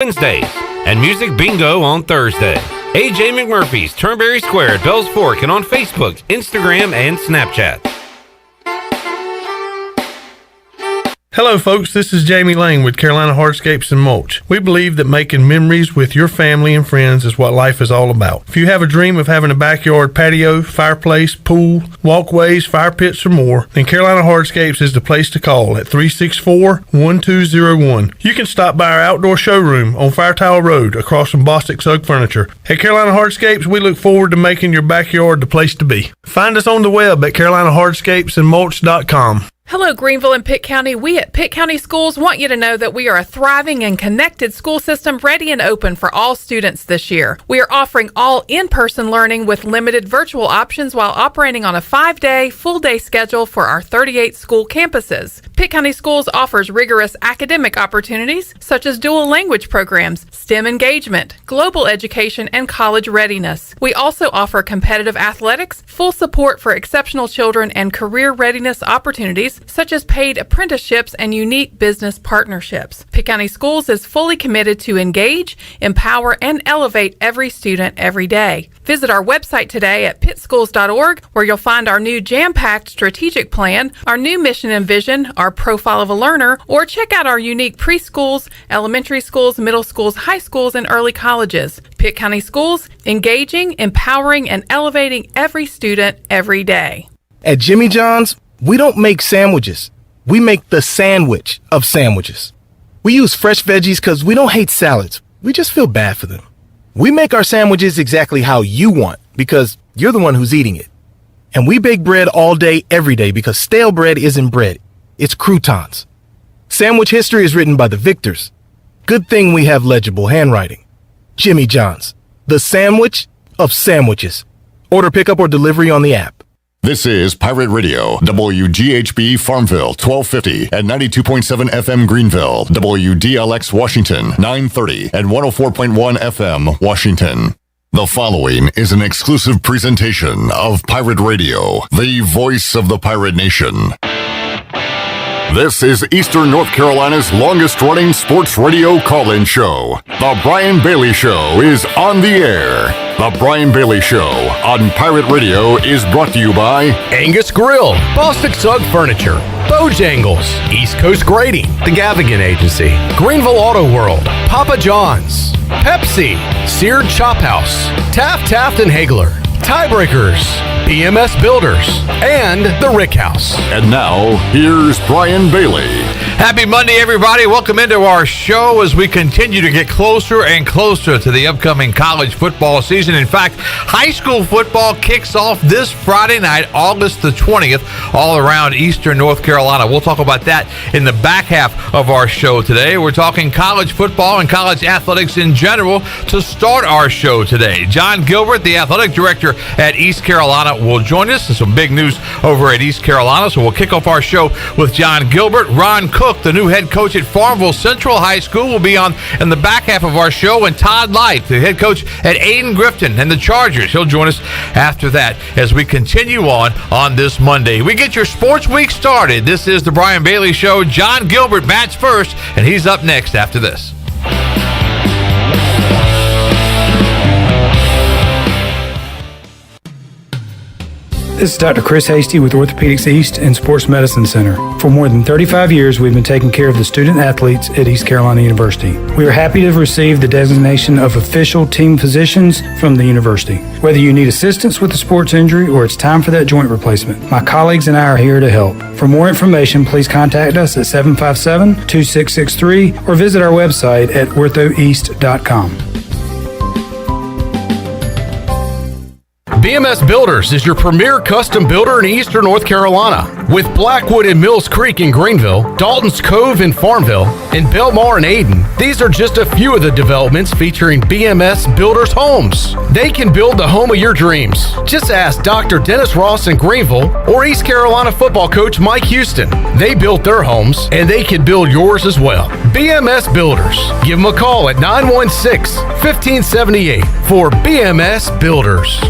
Wednesdays, and Music Bingo on Thursday. AJ McMurphy's Turnberry Square at Bells Fork and on Facebook, Instagram, and Snapchat. Hello folks, this is Jamie Lane with Carolina Hardscapes and Mulch. We believe that making memories with your family and friends is what life is all about. If you have a dream of having a backyard patio, fireplace, pool, walkways, fire pits, or more, then Carolina Hardscapes is the place to call at 364-1201. You can stop by our outdoor showroom on Fire Tower Road across from Bostic Sugg Furniture. At Carolina Hardscapes, we look forward to making your backyard the place to be. Find us on the web at carolinahardscapesandmulch.com. Hello, Greenville and Pitt County. We at Pitt County Schools want you to know that we are a thriving and connected school system ready and open for all students this year. We are offering all in-person learning with limited virtual options while operating on a 5-day, full-day schedule for our 38 school campuses. Pitt County Schools offers rigorous academic opportunities such as dual language programs, STEM engagement, global education, and college readiness. We also offer competitive athletics, full support for exceptional children, and career readiness opportunities such as paid apprenticeships and unique business partnerships. Pitt County Schools is fully committed to engage, empower, and elevate every student every day. Visit our website today at pittschools.org, where you'll find our new jam-packed strategic plan, our new mission and vision, our profile of a learner, or check out our unique preschools, elementary schools, middle schools, high schools, and early colleges. Pitt County Schools, engaging, empowering, and elevating every student every day. At Jimmy John's, we don't make sandwiches. We make the sandwich of sandwiches. We use fresh veggies because we don't hate salads. We just feel bad for them. We make our sandwiches exactly how you want because you're the one who's eating it. And we bake bread all day, every day because stale bread isn't bread. It's croutons. Sandwich history is written by the victors. Good thing we have legible handwriting. Jimmy John's, the sandwich of sandwiches. Order pickup or delivery on the app. This is Pirate Radio, WGHB Farmville, 1250 and 92.7 FM Greenville, WDLX Washington, 930 and 104.1 FM Washington. The following is an exclusive presentation of Pirate Radio, the voice of the pirate nation. This is Eastern North Carolina's longest-running sports radio call-in show. The Brian Bailey Show is on the air. The Brian Bailey Show on Pirate Radio is brought to you by Angus Grill, Bostic Sugg Furniture, Bojangles, East Coast Grading, The Gavigan Agency, Greenville Auto World, Papa John's, Pepsi, Seared Chop House, Taft and Hagler, Tiebreakers, BMS Builders, and The Rick House. And now, here's Brian Bailey. Happy Monday, everybody. Welcome into our show as we continue to get closer and closer to the upcoming college football season. In fact, high school football kicks off this Friday night, August the 20th, all around Eastern North Carolina. We'll talk about that in the back half of our show today. We're talking college football and college athletics in general to start our show today. Jon Gilbert, the athletic director at East Carolina, will join us. There's some big news over at East Carolina, so we'll kick off our show with Jon Gilbert. Ron Cook, the new head coach at Farmville Central High School, will be on in the back half of our show, and Todd Lipe, the head coach at Aden-Grifton and the Chargers, he'll join us after that as we continue on this Monday. We get your sports week started. This is the Brian Bailey Show. Jon Gilbert bats first, and he's up next after this. This is Dr. Chris Hasty with Orthopedics East and Sports Medicine Center. For more than 35 years, we've been taking care of the student athletes at East Carolina University. We are happy to receive the designation of official team physicians from the university. Whether you need assistance with a sports injury or it's time for that joint replacement, my colleagues and I are here to help. For more information, please contact us at 757-2663 or visit our website at orthoeast.com. BMS Builders is your premier custom builder in Eastern North Carolina. With Blackwood and Mills Creek in Greenville, Dalton's Cove in Farmville, and Belmar in Aden, these are just a few of the developments featuring BMS Builders homes. They can build the home of your dreams. Just ask Dr. Dennis Ross in Greenville or East Carolina football coach Mike Houston. They built their homes, and they can build yours as well. BMS Builders. Give them a call at 916-1578 for BMS Builders.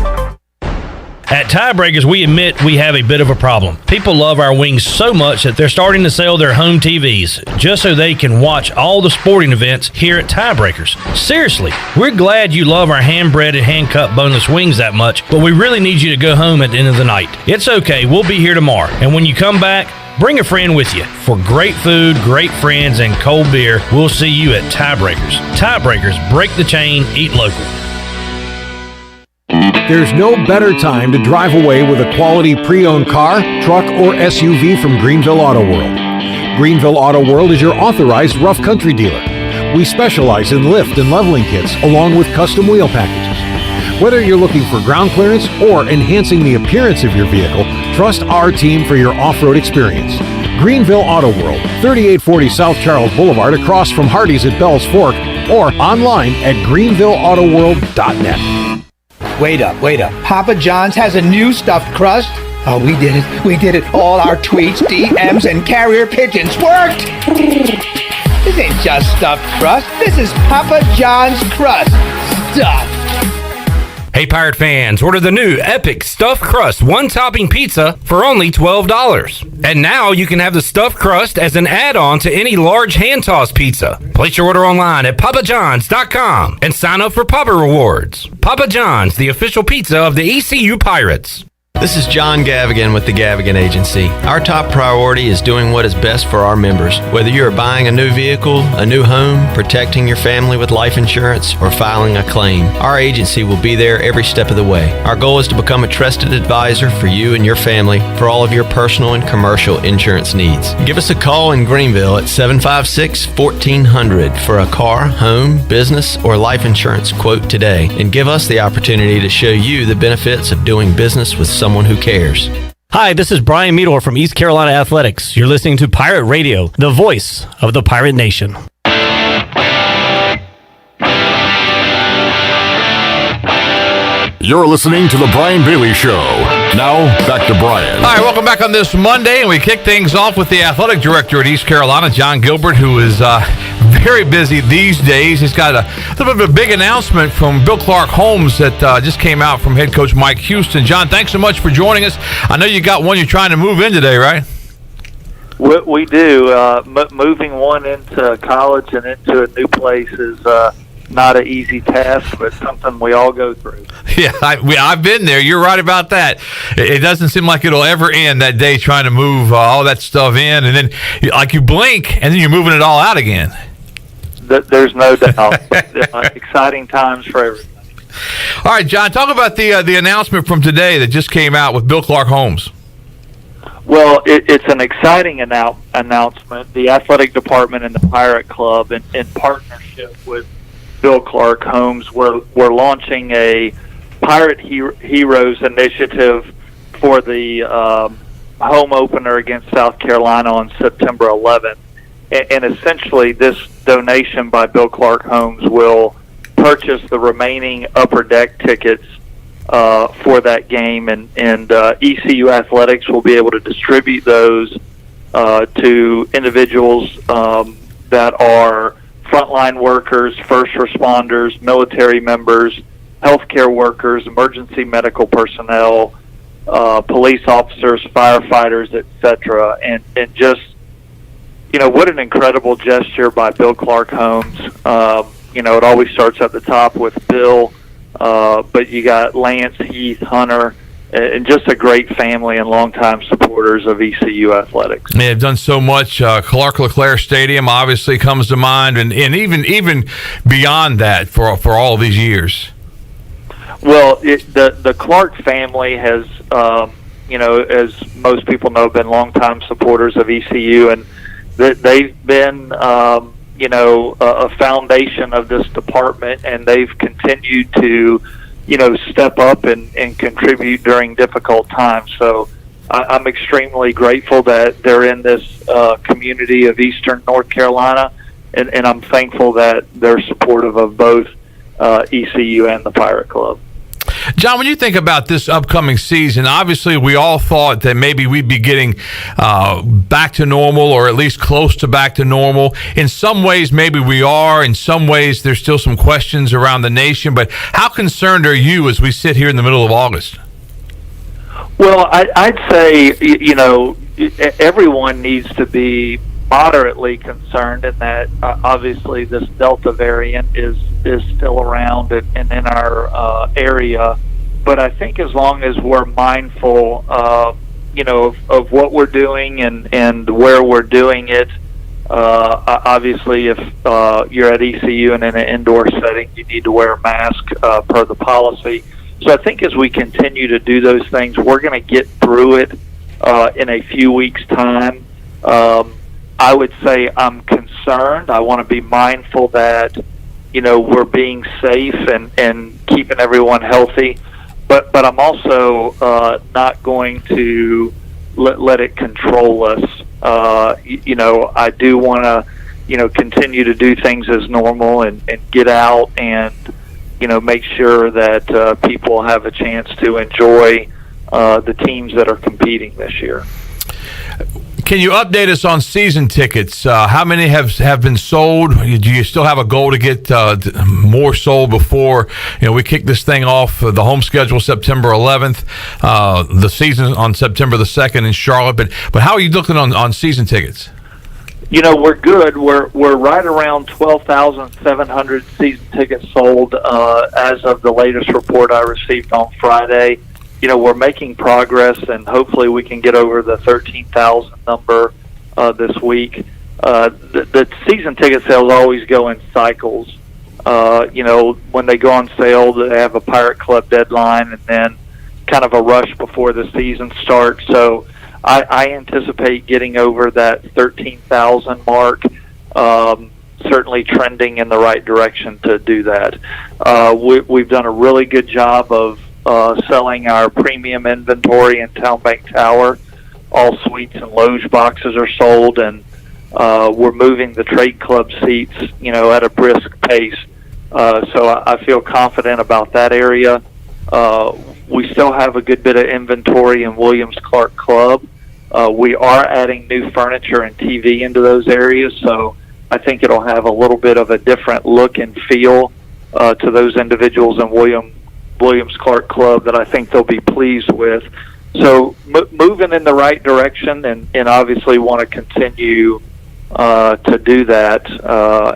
At Tiebreakers, we admit we have a bit of a problem. People love our wings so much that they're starting to sell their home TVs just so they can watch all the sporting events here at Tiebreakers. Seriously, we're glad you love our hand-breaded, hand-cut boneless wings that much, but we really need you to go home at the end of the night. It's okay, we'll be here tomorrow. And when you come back, bring a friend with you. For great food, great friends, and cold beer, we'll see you at Tiebreakers. Tiebreakers, break the chain, eat local. There's no better time to drive away with a quality pre-owned car, truck, or SUV from Greenville Auto World. Greenville Auto World is your authorized rough country dealer. We specialize in lift and leveling kits along with custom wheel packages. Whether you're looking for ground clearance or enhancing the appearance of your vehicle, trust our team for your off-road experience. Greenville Auto World, 3840 South Charles Boulevard across from Hardee's at Bell's Fork, or online at greenvilleautoworld.net. Wait up. Papa John's has a new stuffed crust? Oh, we did it. We did it. All our tweets, DMs, and carrier pigeons worked. This ain't just stuffed crust. This is Papa John's crust. Stuffed. Hey, Pirate fans, order the new Epic Stuffed Crust one-topping pizza for only $12. And now you can have the stuffed crust as an add-on to any large hand-tossed pizza. Place your order online at papajohns.com and sign up for Papa Rewards. Papa John's, the official pizza of the ECU Pirates. This is John Gavigan with the Gavigan Agency. Our top priority is doing what is best for our members. Whether you are buying a new vehicle, a new home, protecting your family with life insurance, or filing a claim, our agency will be there every step of the way. Our goal is to become a trusted advisor for you and your family for all of your personal and commercial insurance needs. Give us a call in Greenville at 756-1400 for a car, home, business, or life insurance quote today, and give us the opportunity to show you the benefits of doing business with someone who cares. Hi, this is Brian Meador from East Carolina Athletics. You're listening to Pirate Radio, the voice of the Pirate Nation. You're listening to The Brian Bailey Show. Now, back to Brian. All right, welcome back on this Monday, and we kick things off with the athletic director at East Carolina, Jon Gilbert, who is very busy these days. He's got a little bit of a big announcement from Bill Clark Holmes that just came out from head coach Mike Houston. John, thanks so much for joining us. I know you got one you're trying to move in today, right? We do. Moving one into college and into a new place is not an easy task, but something we all go through. Yeah, I've been there. You're right about that. It doesn't seem like it'll ever end, that day trying to move all that stuff in, and then like you blink, and then you're moving it all out again. There's no doubt. Exciting times for everything. All right, John, talk about the announcement from today that just came out with Bill Clark Holmes. Well, it's an exciting announcement. The athletic department and the Pirate Club, in partnership with Bill Clark Holmes, we're launching a Pirate Heroes initiative for the home opener against South Carolina on September 11th. And essentially, this donation by Bill Clark Holmes will purchase the remaining upper deck tickets for that game, and ECU Athletics will be able to distribute those to individuals that are frontline workers, first responders, military members, healthcare workers, emergency medical personnel, police officers, firefighters, etc. And just, what an incredible gesture by Bill Clark Holmes. It always starts at the top with Bill, but you got Lance, Heath, Hunter, and just a great family and longtime supporters of ECU Athletics. Yeah, they've done so much. Clark LeClaire Stadium obviously comes to mind, and even beyond that for all these years. Well, the Clark family has, as most people know, been longtime supporters of ECU, and they've been, a foundation of this department, and they've continued to step up and contribute during difficult times. So I'm extremely grateful that they're in this community of Eastern North Carolina, and I'm thankful that they're supportive of both ECU and the Pirate Club. John, when you think about this upcoming season, obviously we all thought that maybe we'd be getting back to normal, or at least close to back to normal. In some ways, maybe we are. In some ways, there's still some questions around the nation. But how concerned are you as we sit here in the middle of August? Well, I'd say, everyone needs to be moderately concerned in that obviously this Delta variant is still around and in our area. But I think as long as we're mindful, of what we're doing and where we're doing it, obviously if you're at ECU and in an indoor setting, you need to wear a mask per the policy. So I think as we continue to do those things, we're going to get through it in a few weeks' time. I would say I'm concerned. I want to be mindful that, we're being safe and keeping everyone healthy. But I'm also not going to let it control us. I do want to, continue to do things as normal and get out and, make sure that people have a chance to enjoy the teams that are competing this year. Can you update us on season tickets? How many have been sold? Do you still have a goal to get more sold before we kick this thing off? The home schedule September 11th, the season on September the 2nd in Charlotte. But how are you looking on season tickets? We're good. We're right around 12,700 season tickets sold as of the latest report I received on Friday. We're making progress, and hopefully we can get over the 13,000 number this week. The season ticket sales always go in cycles. When they go on sale, they have a Pirate Club deadline and then kind of a rush before the season starts. So I anticipate getting over that 13,000 mark, certainly trending in the right direction to do that. We've done a really good job of selling our premium inventory in Town Bank Tower. All suites and loge boxes are sold, and we're moving the trade club seats, at a brisk pace. So I feel confident about that area. We still have a good bit of inventory in Williams Clark Club. We are adding new furniture and TV into those areas, so I think it'll have a little bit of a different look and feel to those individuals in Williams Clark Club that I think they'll be pleased with. So moving in the right direction, and obviously want to continue to do that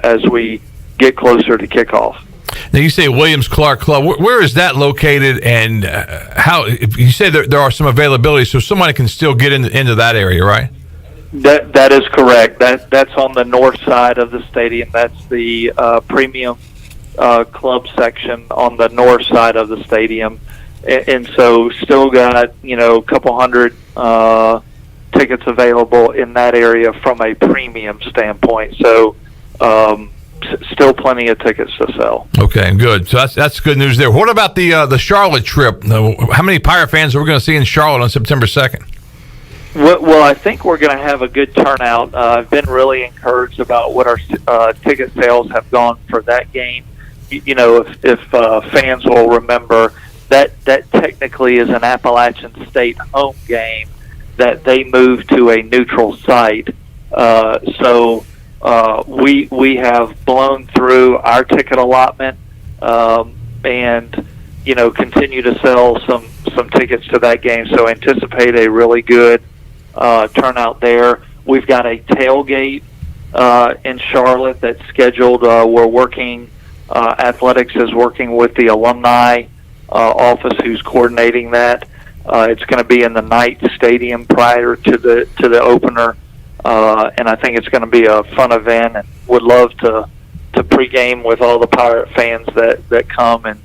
as we get closer to kickoff. Now you say Williams Clark Club. Where is that located, and how? You say there are some availability, so somebody can still get into that area, right? That is correct. That's on the north side of the stadium. That's the premium club section on the north side of the stadium, and so still got a couple hundred tickets available in that area from a premium standpoint. So still plenty of tickets to sell. Okay, good. So that's good news there. What about the Charlotte trip? How many Pirate fans are we going to see in Charlotte on September 2nd? Well, I think we're going to have a good turnout. I've been really encouraged about what our ticket sales have gone for that game. If fans will remember, that technically is an Appalachian State home game that they moved to a neutral site. So we have blown through our ticket allotment and continue to sell some tickets to that game. So anticipate a really good turnout there. We've got a tailgate in Charlotte that's scheduled. We're working. Athletics is working with the alumni office who's coordinating that. It's going to be in the Knight Stadium prior to the opener, and I think it's going to be a fun event. And would love to pregame with all the Pirate fans that come and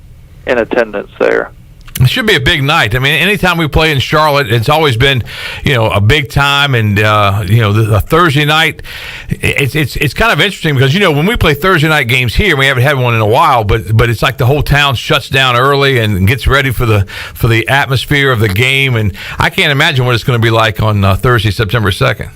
in attendance there. It should be a big night. I mean, anytime we play in Charlotte, it's always been, a big time. And the Thursday night, it's kind of interesting because when we play Thursday night games here, we haven't had one in a while. But it's like the whole town shuts down early and gets ready for the atmosphere of the game. And I can't imagine what it's going to be like on Thursday, September 2nd.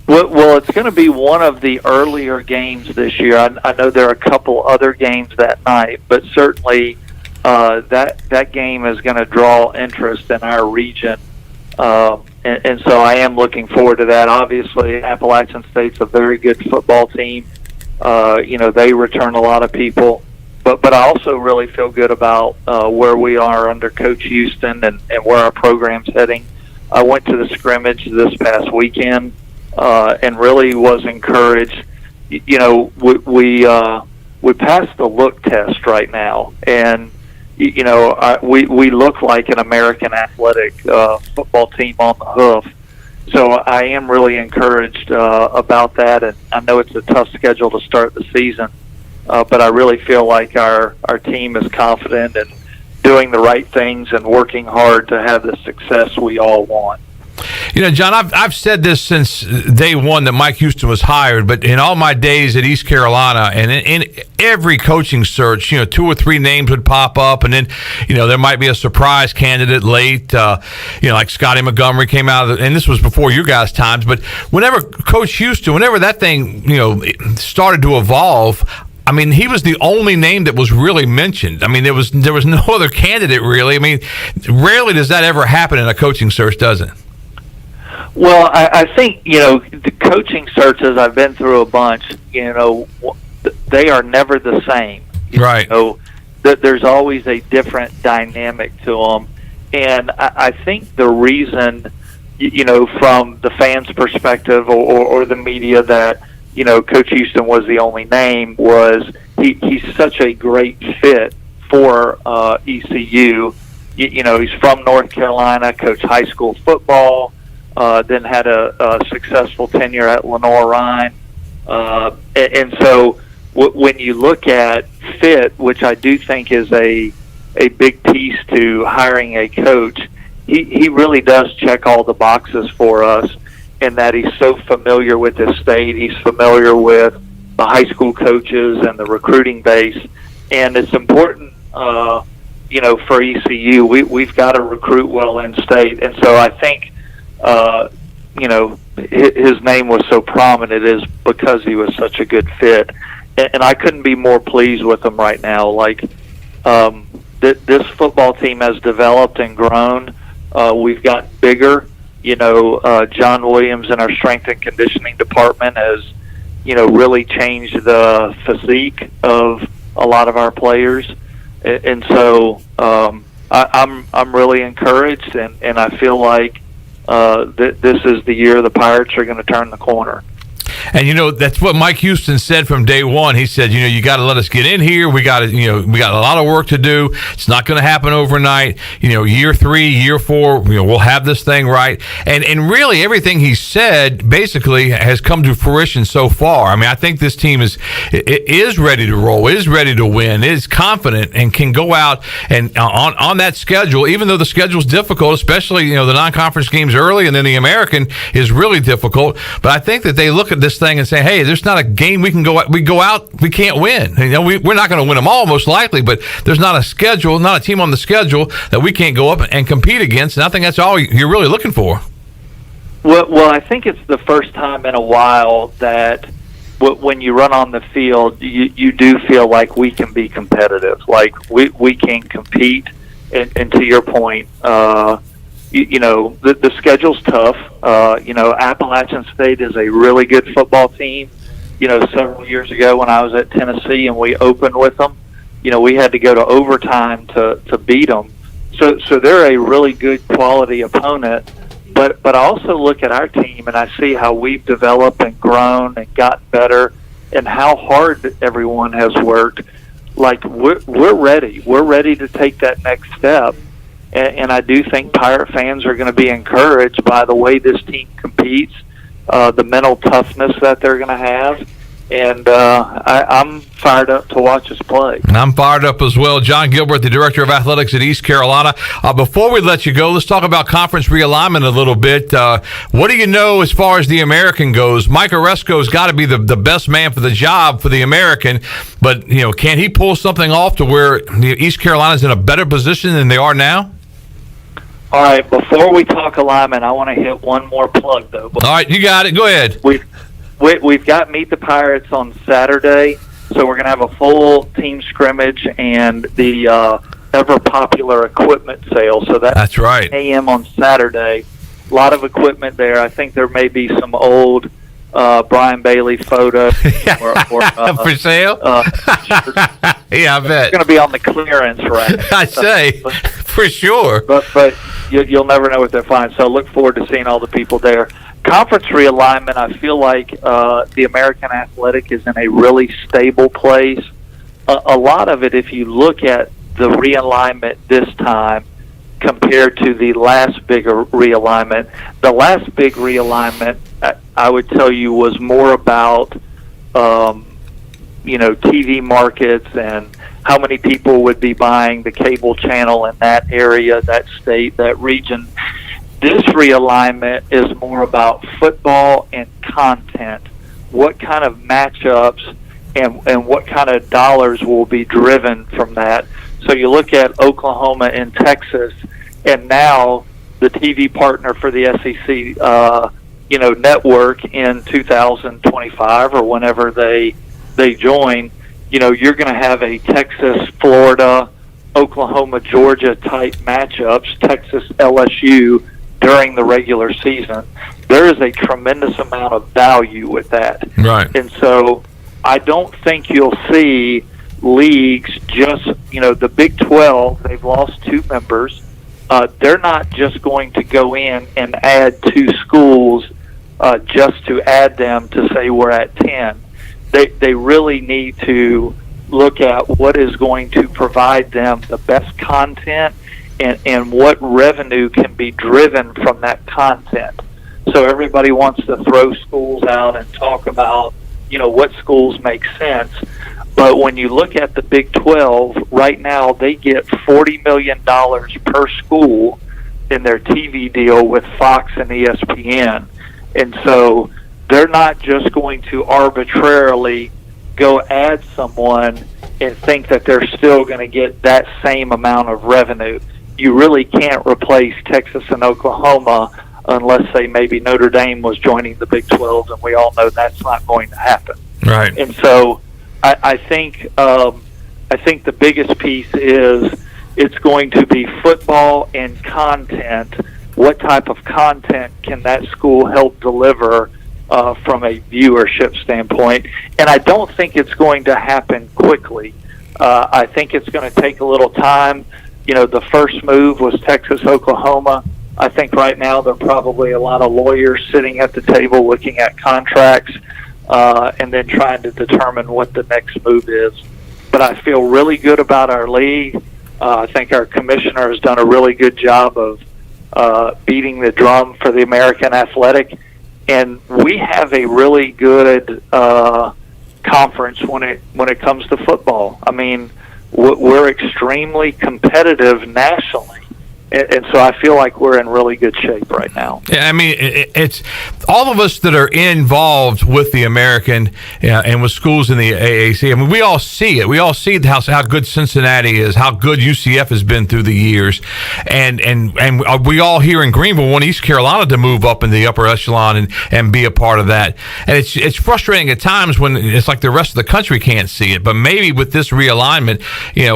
Well, it's going to be one of the earlier games this year. I know there are a couple other games that night, but certainly. That game is going to draw interest in our region, and so I am looking forward to that. Obviously, Appalachian State's a very good football team. They return a lot of people, but I also really feel good about where we are under Coach Houston and where our program's heading. I went to the scrimmage this past weekend and really was encouraged. We passed the look test right now, and we look like an American athletic football team on the hoof. So I am really encouraged about that, and I know it's a tough schedule to start the season, but I really feel like our team is confident and doing the right things and working hard to have the success we all want. John, I've said this since day one that Mike Houston was hired, but in all my days at East Carolina and in every coaching search, 2 or 3 names would pop up, and then, there might be a surprise candidate late, like Scotty Montgomery came out, and this was before you guys' times, but whenever Coach Houston, whenever that thing, started to evolve, I mean, he was the only name that was really mentioned. I mean, there was no other candidate really. I mean, rarely does that ever happen in a coaching search, does it? Well, I think, the coaching searches, I've been through a bunch, they are never the same. Right. There's always a different dynamic to them. And I think the reason, from the fans' perspective or the media that, Coach Houston was the only name was he's such a great fit for ECU. He's from North Carolina, coached high school football, then had a successful tenure at Lenore-Rhine. And so when you look at fit, which I do think is a big piece to hiring a coach, he really does check all the boxes for us in that he's so familiar with this state. He's familiar with the high school coaches and the recruiting base. And it's important, for ECU, we've got to recruit well in state. And so I think, his name was so prominent is because he was such a good fit. And I couldn't be more pleased with him right now. Like, this football team has developed and grown. We've got bigger. John Williams in our strength and conditioning department has, really changed the physique of a lot of our players. And so I'm really encouraged, and I feel like this is the year the Pirates are going to turn the corner. And that's what Mike Houston said from day one. He said, you got to let us get in here. We got a lot of work to do. It's not going to happen overnight. Year 3, year 4, we'll have this thing right. And really everything he said basically has come to fruition so far. I mean, I think this team is ready to roll, is ready to win, is confident, and can go out and on that schedule, even though the schedule's difficult, especially, the non-conference games early, and then the American is really difficult. But I think that they look at this thing and say, hey, there's not a game we go out, we can't win. We're not going to win them all, most likely, but there's not a team on the schedule that we can't go up and compete against, and I think that's all you're really looking for. Well, I think it's the first time in a while that when you run on the field, you do feel like we can be competitive, like we can compete, and to your point, the schedule's tough. Appalachian State is a really good football team. Several years ago when I was at Tennessee and we opened with them, we had to go to overtime to beat them. So they're a really good quality opponent. But I also look at our team and I see how we've developed and grown and gotten better and how hard everyone has worked. Like, we're ready. We're ready to take that next step. And I do think Pirate fans are going to be encouraged by the way this team competes, the mental toughness that they're going to have. And I'm fired up to watch us play. And I'm fired up as well. Jon Gilbert, the Director of Athletics at East Carolina. Before we let you go, let's talk about conference realignment a little bit. What do you know as far as the American goes? Mike Oresco's got to be the best man for the job for the American. But, can he pull something off to where East Carolina's in a better position than they are now? All right, before we talk alignment, I want to hit one more plug, though. All right, you got it. Go ahead. We've got Meet the Pirates on Saturday, so we're going to have a full team scrimmage and the ever-popular equipment sale. So that's right. 10 a.m. on Saturday. A lot of equipment there. I think there may be some old Brian Bailey photo or for sale. Yeah, I bet it's going to be on the clearance rack. I'd say for sure. But you'll never know what they'll find. So look forward to seeing all the people there. Conference realignment. I feel like the American Athletic is in a really stable place. A lot of it, if you look at the realignment this time compared to the last bigger realignment, the last big realignment, I would tell you, was more about, TV markets and how many people would be buying the cable channel in that area, that state, that region. This realignment is more about football and content. What kind of matchups and what kind of dollars will be driven from that. So you look at Oklahoma and Texas, and now the TV partner for the SEC, network in 2025 or whenever they join, you're going to have a Texas, Florida, Oklahoma, Georgia type matchups, Texas, LSU during the regular season. There is a tremendous amount of value with that. Right. And so I don't think you'll see leagues just, the Big 12, they've lost 2 members. They're not just going to go in and add 2 schools just to add them to say we're at 10. They really need to look at what is going to provide them the best content and what revenue can be driven from that content. So everybody wants to throw schools out and talk about, what schools make sense. But when you look at the Big 12, right now they get $40 million per school in their TV deal with Fox and ESPN. And so they're not just going to arbitrarily go add someone and think that they're still going to get that same amount of revenue. You really can't replace Texas and Oklahoma unless, say, maybe Notre Dame was joining the Big 12, and we all know that's not going to happen. Right. And so I think the biggest piece is it's going to be football and content. What type of content can that school help deliver from a viewership standpoint? And I don't think it's going to happen quickly. I think it's going to take a little time. The first move was Texas, Oklahoma. I think right now there are probably a lot of lawyers sitting at the table looking at contracts and then trying to determine what the next move is. But I feel really good about our league. I think our commissioner has done a really good job of beating the drum for the American Athletic. And we have a really good conference when it comes to football. I mean, we're extremely competitive nationally. And so I feel like we're in really good shape right now. Yeah, I mean, it's all of us that are involved with the American and with schools in the AAC. I mean, we all see it. We all see how good Cincinnati is, how good UCF has been through the years, and we all here in Greenville want East Carolina to move up in the upper echelon and be a part of that. And it's frustrating at times when it's like the rest of the country can't see it. But maybe with this realignment,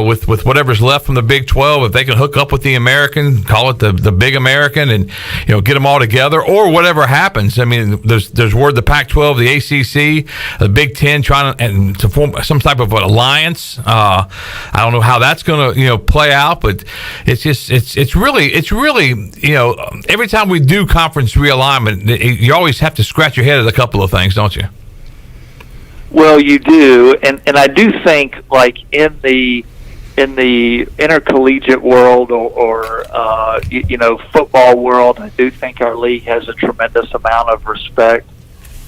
with whatever's left from the Big 12, if they can hook up with the American, call it the Big American, and get them all together, or whatever happens. I mean, there's word the Pac-12, the ACC, the Big Ten trying to form some type of an alliance. I don't know how that's going to play out, but it's really every time we do conference realignment, you always have to scratch your head at a couple of things, don't you? Well, you do, and I do think like in the intercollegiate world or football world, I do think our league has a tremendous amount of respect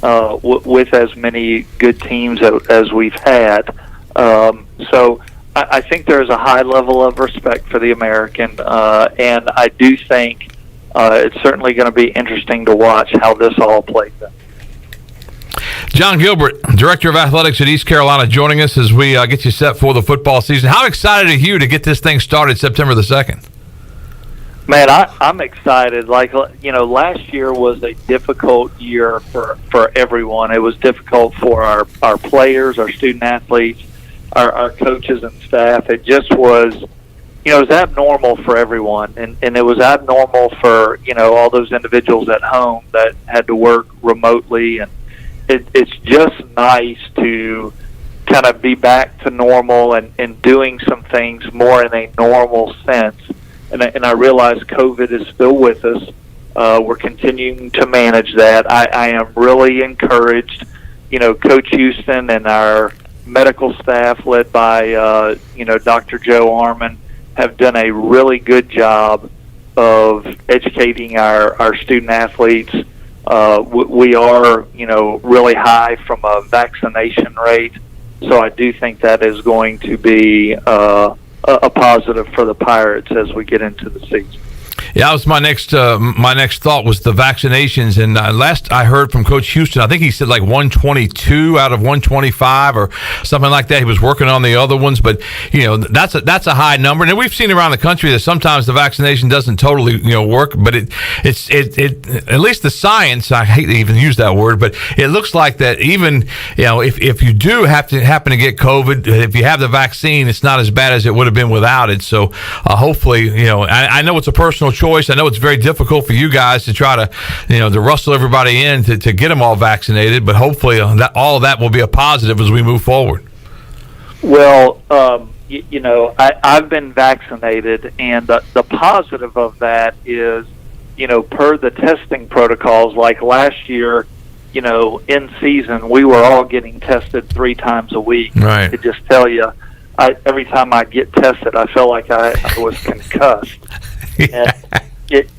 with as many good teams as we've had. So I think there's a high level of respect for the American, and I do think it's certainly going to be interesting to watch how this all plays out. Jon Gilbert, Director of Athletics at East Carolina, joining us as we get you set for the football season. How excited are you to get this thing started September the 2nd? Man, I'm excited. Last year was a difficult year for everyone. It was difficult for our players, our student athletes, our coaches and staff. It just was, it was abnormal for everyone. And it was abnormal for, all those individuals at home that had to work remotely. And it's just nice to kind of be back to normal and doing some things more in a normal sense. And I realize COVID is still with us. We're continuing to manage that. I am really encouraged. Coach Houston and our medical staff, led by Dr. Joe Arman, have done a really good job of educating our student athletes. We are, really high from a vaccination rate, so I do think that is going to be a positive for the Pirates as we get into the season. Yeah, that was my next thought was the vaccinations. And last I heard from Coach Houston, I think he said like 122 out of 125 or something like that. He was working on the other ones, but that's a high number. And we've seen around the country that sometimes the vaccination doesn't totally work, but it at least the science, I hate to even use that word, but it looks like that even if you do happen to get COVID, if you have the vaccine, it's not as bad as it would have been without it. So hopefully, I know it's a personal choice. I know it's very difficult for you guys to try to, to rustle everybody in to get them all vaccinated, but hopefully all of that will be a positive as we move forward. Well, I've been vaccinated, and the positive of that is, per the testing protocols, like last year, in season, we were all getting tested 3 times a week. Right. I could just tell you, every time I get tested, I felt like I was concussed. And it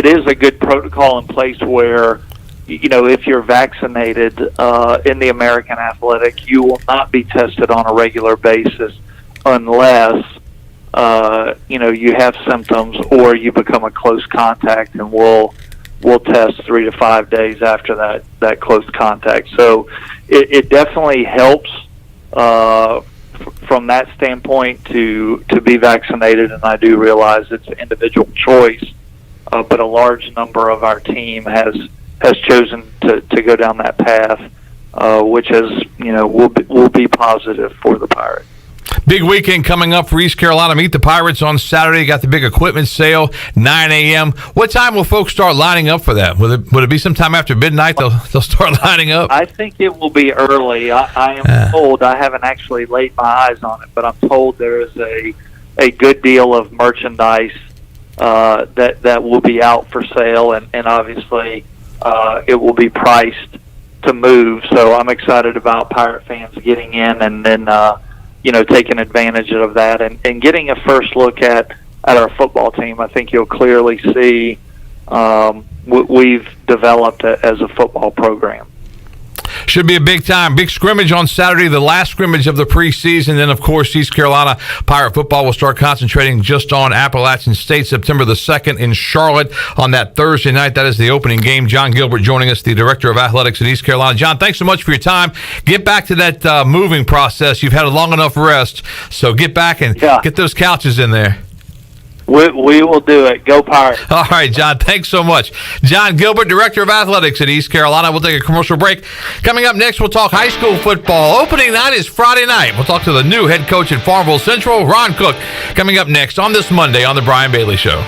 is a good protocol in place where, if you're vaccinated in the American Athletic, you will not be tested on a regular basis unless you have symptoms or you become a close contact, and we'll test 3 to 5 days after that close contact. So it definitely helps from that standpoint to be vaccinated, and I do realize it's an individual choice, but a large number of our team has chosen to go down that path, which is will be positive for the Pirates. Big weekend coming up for East Carolina. Meet the Pirates on Saturday. Got the big equipment sale, 9 a.m. What time will folks start lining up for that? Would it be sometime after midnight they'll start lining up? I think it will be early. I am told, I haven't actually laid my eyes on it, but I'm told there is a good deal of merchandise that will be out for sale, and obviously it will be priced to move. So I'm excited about Pirate fans getting in and then taking advantage of that and getting a first look at our football team. I think you'll clearly see what we've developed as a football program. Should be a big scrimmage on Saturday, the last scrimmage of the preseason. Then, of course, East Carolina Pirate football will start concentrating just on Appalachian State September the 2nd in Charlotte on that Thursday night. That is the opening game. Jon Gilbert joining us, the Director of Athletics at East Carolina. Jon, thanks so much for your time. Get back to that moving process. You've had a long enough rest, so get back and get those couches in there. We will do it. Go Pirates. All right, Jon, thanks so much. Jon Gilbert, Director of Athletics at East Carolina. We'll take a commercial break. Coming up next, we'll talk high school football. Opening night is Friday night. We'll talk to the new head coach at Farmville Central, Ron Cook, coming up next on this Monday on The Brian Bailey Show.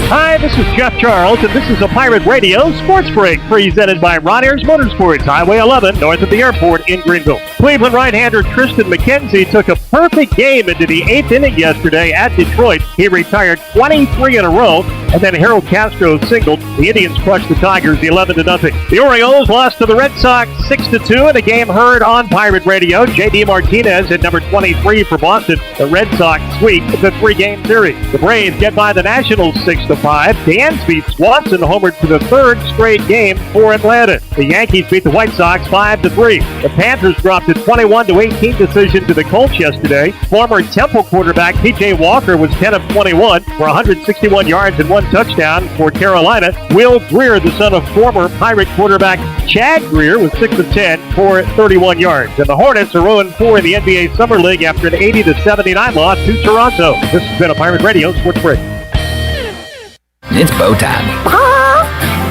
Hi, this is Jeff Charles, and this is a Pirate Radio Sports Break presented by Ron Ayers Motorsports, Highway 11, north of the airport in Greenville. Cleveland right-hander Tristan McKenzie took a perfect game into the 8th inning yesterday at Detroit. He retired 23 in a row, and then Harold Castro singled. The Indians crushed the Tigers 11-0. The Orioles lost to the Red Sox 6-2 in a game heard on Pirate Radio. J.D. Martinez at number 23 for Boston. The Red Sox sweep the 3-game series. The Braves get by the Nationals 6-5. Dansby Swanson homered for the 3rd straight game for Atlanta. The Yankees beat the White Sox 5-3. The Panthers dropped a 21-18 decision to the Colts yesterday. Former Temple quarterback P.J. Walker was 10 of 21 for 161 yards and 1 touchdown for Carolina. Will Greer, the son of former Pirate quarterback Chad Greer, was 6 of 10 for 31 yards. And the Hornets are 0-4 in the NBA Summer League after an 80-79 loss to Toronto. This has been a Pirate Radio Sports Break. It's Bo time.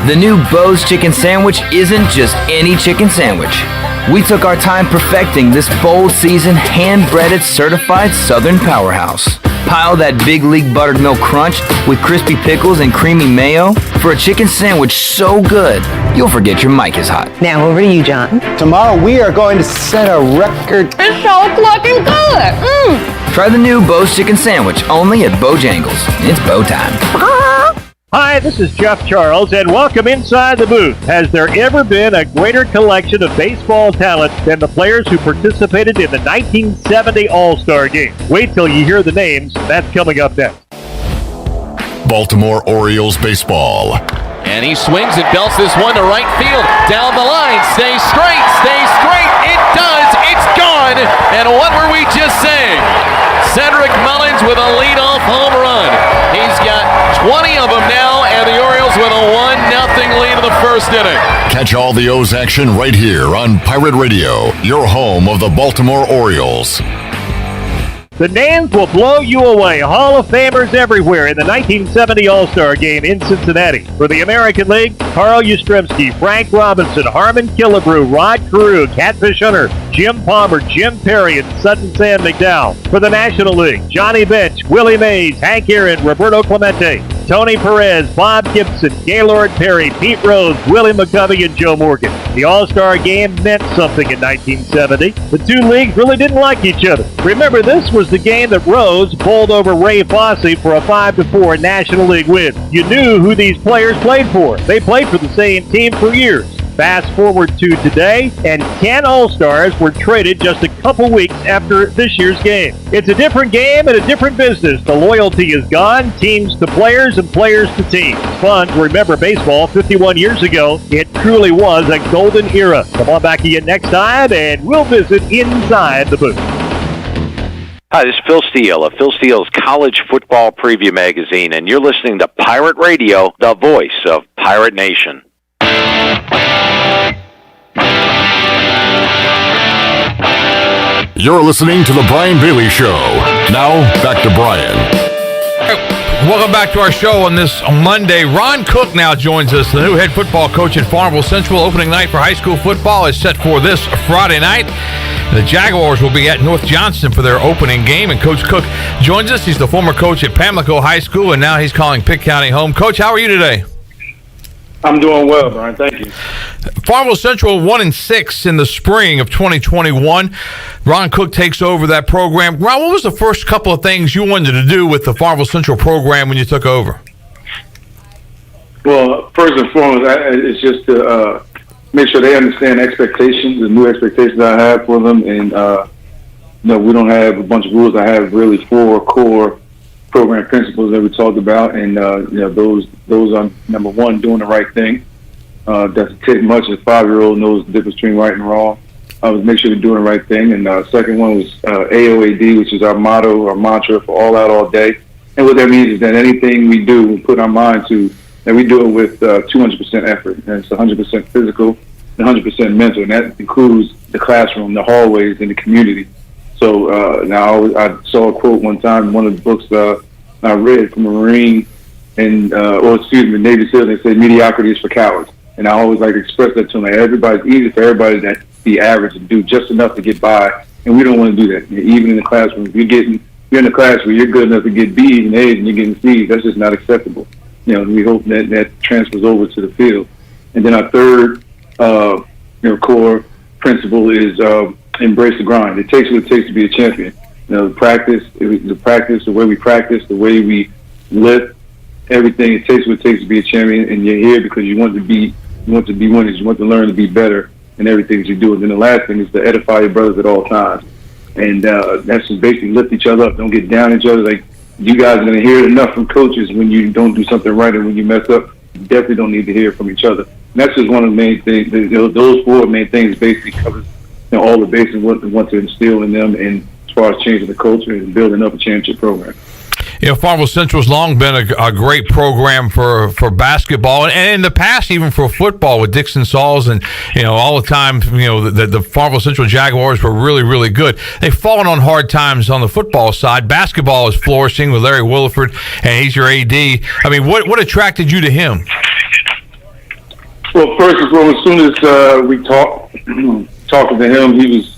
The new Bo's Chicken Sandwich isn't just any chicken sandwich. We took our time perfecting this bowl season hand-breaded certified Southern powerhouse. Pile that big league buttered milk crunch with crispy pickles and creamy mayo for a chicken sandwich so good, you'll forget your mic is hot. Now over to you, John. Tomorrow we are going to set a record. It's so fucking good. Try the new Bo's Chicken Sandwich, only at Bojangles. It's Bo time. Hi, this is Jeff Charles, and welcome inside the booth. Has there ever been a greater collection of baseball talent than the players who participated in the 1970 All-Star Game? Wait till you hear the names. That's coming up next. Baltimore Orioles baseball. And he swings and belts this one to right field. Down the line. Stay straight. It does. It's gone. And what were we just saying? Cedric Mullins with a leadoff home run. He's got 20 of them now, and the Orioles with a 1-0 lead in the first inning. Catch all the O's action right here on Pirate Radio, your home of the Baltimore Orioles. The names will blow you away. Hall of Famers everywhere in the 1970 All-Star Game in Cincinnati. For the American League, Carl Yastrzemski, Frank Robinson, Harmon Killebrew, Rod Carew, Catfish Hunter, Jim Palmer, Jim Perry, and Sutton Sam McDowell. For the National League, Johnny Bench, Willie Mays, Hank Aaron, Roberto Clemente, Tony Perez, Bob Gibson, Gaylord Perry, Pete Rose, Willie McCovey, and Joe Morgan. The All-Star Game meant something in 1970. The two leagues really didn't like each other. Remember, this was the game that Rose bowled over Ray Fosse for a 5-4 National League win. You knew who these players played for. They played for the same team for years. Fast forward to today, and 10 All-Stars were traded just a couple weeks after this year's game. It's a different game and a different business. The loyalty is gone, teams to players and players to teams. Fun to remember baseball 51 years ago. It truly was a golden era. Come on back again next time, and we'll visit inside the booth. Hi, this is Phil Steele of Phil Steele's College Football Preview Magazine, and you're listening to Pirate Radio, the voice of Pirate Nation. You're listening to The Brian Bailey Show. Now, back to Brian. Welcome back to our show on this Monday. Ron Cook now joins us, the new head football coach at Farmville Central. Opening night for high school football is set for this Friday night. The Jaguars will be at North Johnston for their opening game, and Coach Cook joins us. He's the former coach at Pamlico High School, and now he's calling Pitt County home. Coach, how are you today? I'm doing well, Brian. Thank you. Farmville Central 1-6 in the spring of 2021. Ron Cook takes over that program. Ron, what was the first couple of things you wanted to do with the Farmville Central program when you took over? Well, first and foremost, it's just to make sure they understand expectations, the new expectations I have for them, and we don't have a bunch of rules. I have really 4 core program principles that we talked about, and those are number one, doing the right thing. Doesn't take much. A 5-year-old knows the difference between right and wrong. Was make sure they're doing the right thing. And second one was AOAD, which is our motto, our mantra for all out, all day. And what that means is that anything we do, we put our mind to, and we do it with 200% effort. And it's 100% physical and 100% mental, and that includes the classroom, the hallways, and the community. So now I saw a quote one time in one of the books I read from a Marine Navy SEAL. They said mediocrity is for cowards, and I always like to express that to them. Like, it's easy for everybody to be average and do just enough to get by, and we don't want to do that. Even in the classroom, if you're in the class where you're good enough to get B's and A's and you're getting C's, that's just not acceptable. We hope that transfers over to the field. And then our third core principle is embrace the grind. It takes what it takes to be a champion. The practice, the way we practice, the way we lift, everything. It takes what it takes to be a champion, and you're here because you want to be winners. You want to learn to be better in everything that you do. And then the last thing is to edify your brothers at all times, and that's just basically lift each other up. Don't get down on each other. Like, you guys are going to hear it enough from coaches when you don't do something right, and when you mess up, you definitely don't need to hear it from each other. And that's just one of the main things. Those 4 main things basically covers all the bases what we want to instill in them, and as far as changing the culture and building up a championship program. Farmville Central's long been a great program for basketball, and in the past even for football with Dixon Sauls, and all the time the Farmville Central Jaguars were really, really good. They've fallen on hard times on the football side. Basketball is flourishing with Larry Williford, and he's your AD. I mean, what attracted you to him? Well, first and foremost, as soon as we talked talking to him, he was.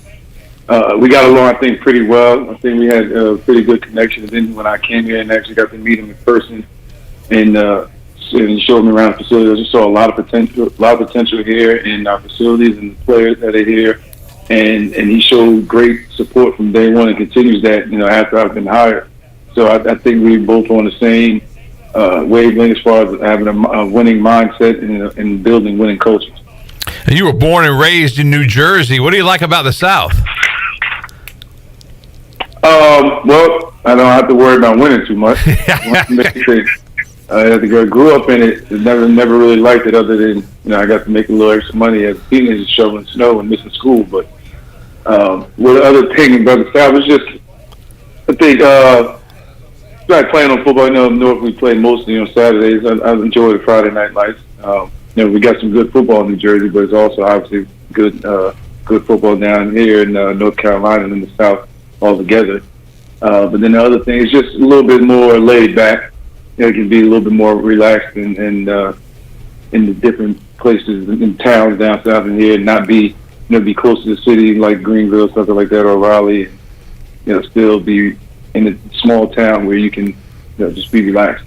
We got along, I think, pretty well. I think we had a pretty good connection. And then when I came here and actually got to meet him in person, and he showed me around the facility, I just saw a lot of potential here in our facilities and the players that are here. And he showed great support from day one and continues that, after I've been hired. So I think we're both on the same wavelength as far as having a winning mindset and building winning cultures. And you were born and raised in New Jersey. What do you like about the South? Well, I don't have to worry about winning too much. I grew up in it. Never really liked it, other than I got to make a little extra money as a teenager shoveling snow and missing school. But what the other thing about the South was just, I think, like playing on football. North we play mostly on Saturdays. I enjoy the Friday night lights. We got some good football in New Jersey, but it's also obviously good football down here in North Carolina and in the South altogether. But then the other thing is just a little bit more laid back. It can be a little bit more relaxed and in the different places in towns down south in here, and not be be close to the city like Greenville, something like that, or Raleigh. Still be in a small town where you can just be relaxed.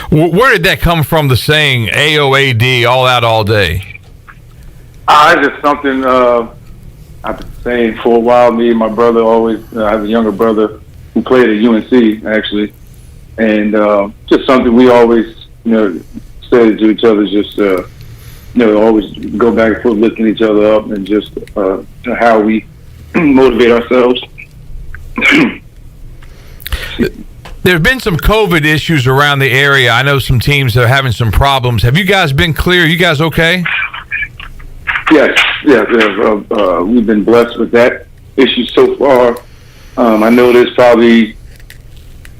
Where did that come from? The saying AOAD, all out all day. It's just something I've been saying for a while. Me and my brother always. I have a younger brother who played at UNC actually, and just something we always say to each other. Just always go back and forth, lifting each other up, and just how we motivate ourselves. There have been some COVID issues around the area. I know some teams are having some problems. Have you guys been clear? Are you guys okay? Yes. We've been blessed with that issue so far. I know there's probably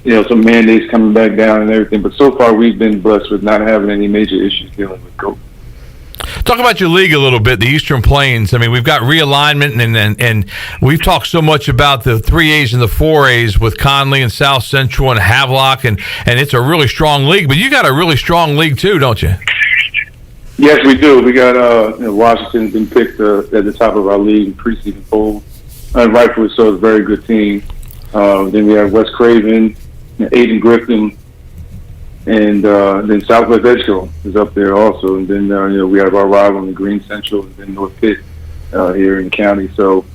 some mandates coming back down and everything, but so far we've been blessed with not having any major issues dealing with COVID. Talk about your league a little bit, the Eastern Plains. I mean, we've got realignment, and we've talked so much about the 3As and the 4As with Conley and South Central and Havelock, and it's a really strong league. But you got a really strong league too, don't you? Yes, we do. We got Washington's been picked at the top of our league in preseason poll, and rightfully so. It's a very good team. Then we have West Craven, Aiden Griffin, and then Southwest Edgecombe is up there also. And then we have our rival in Green Central and then North Pitt here in the county. So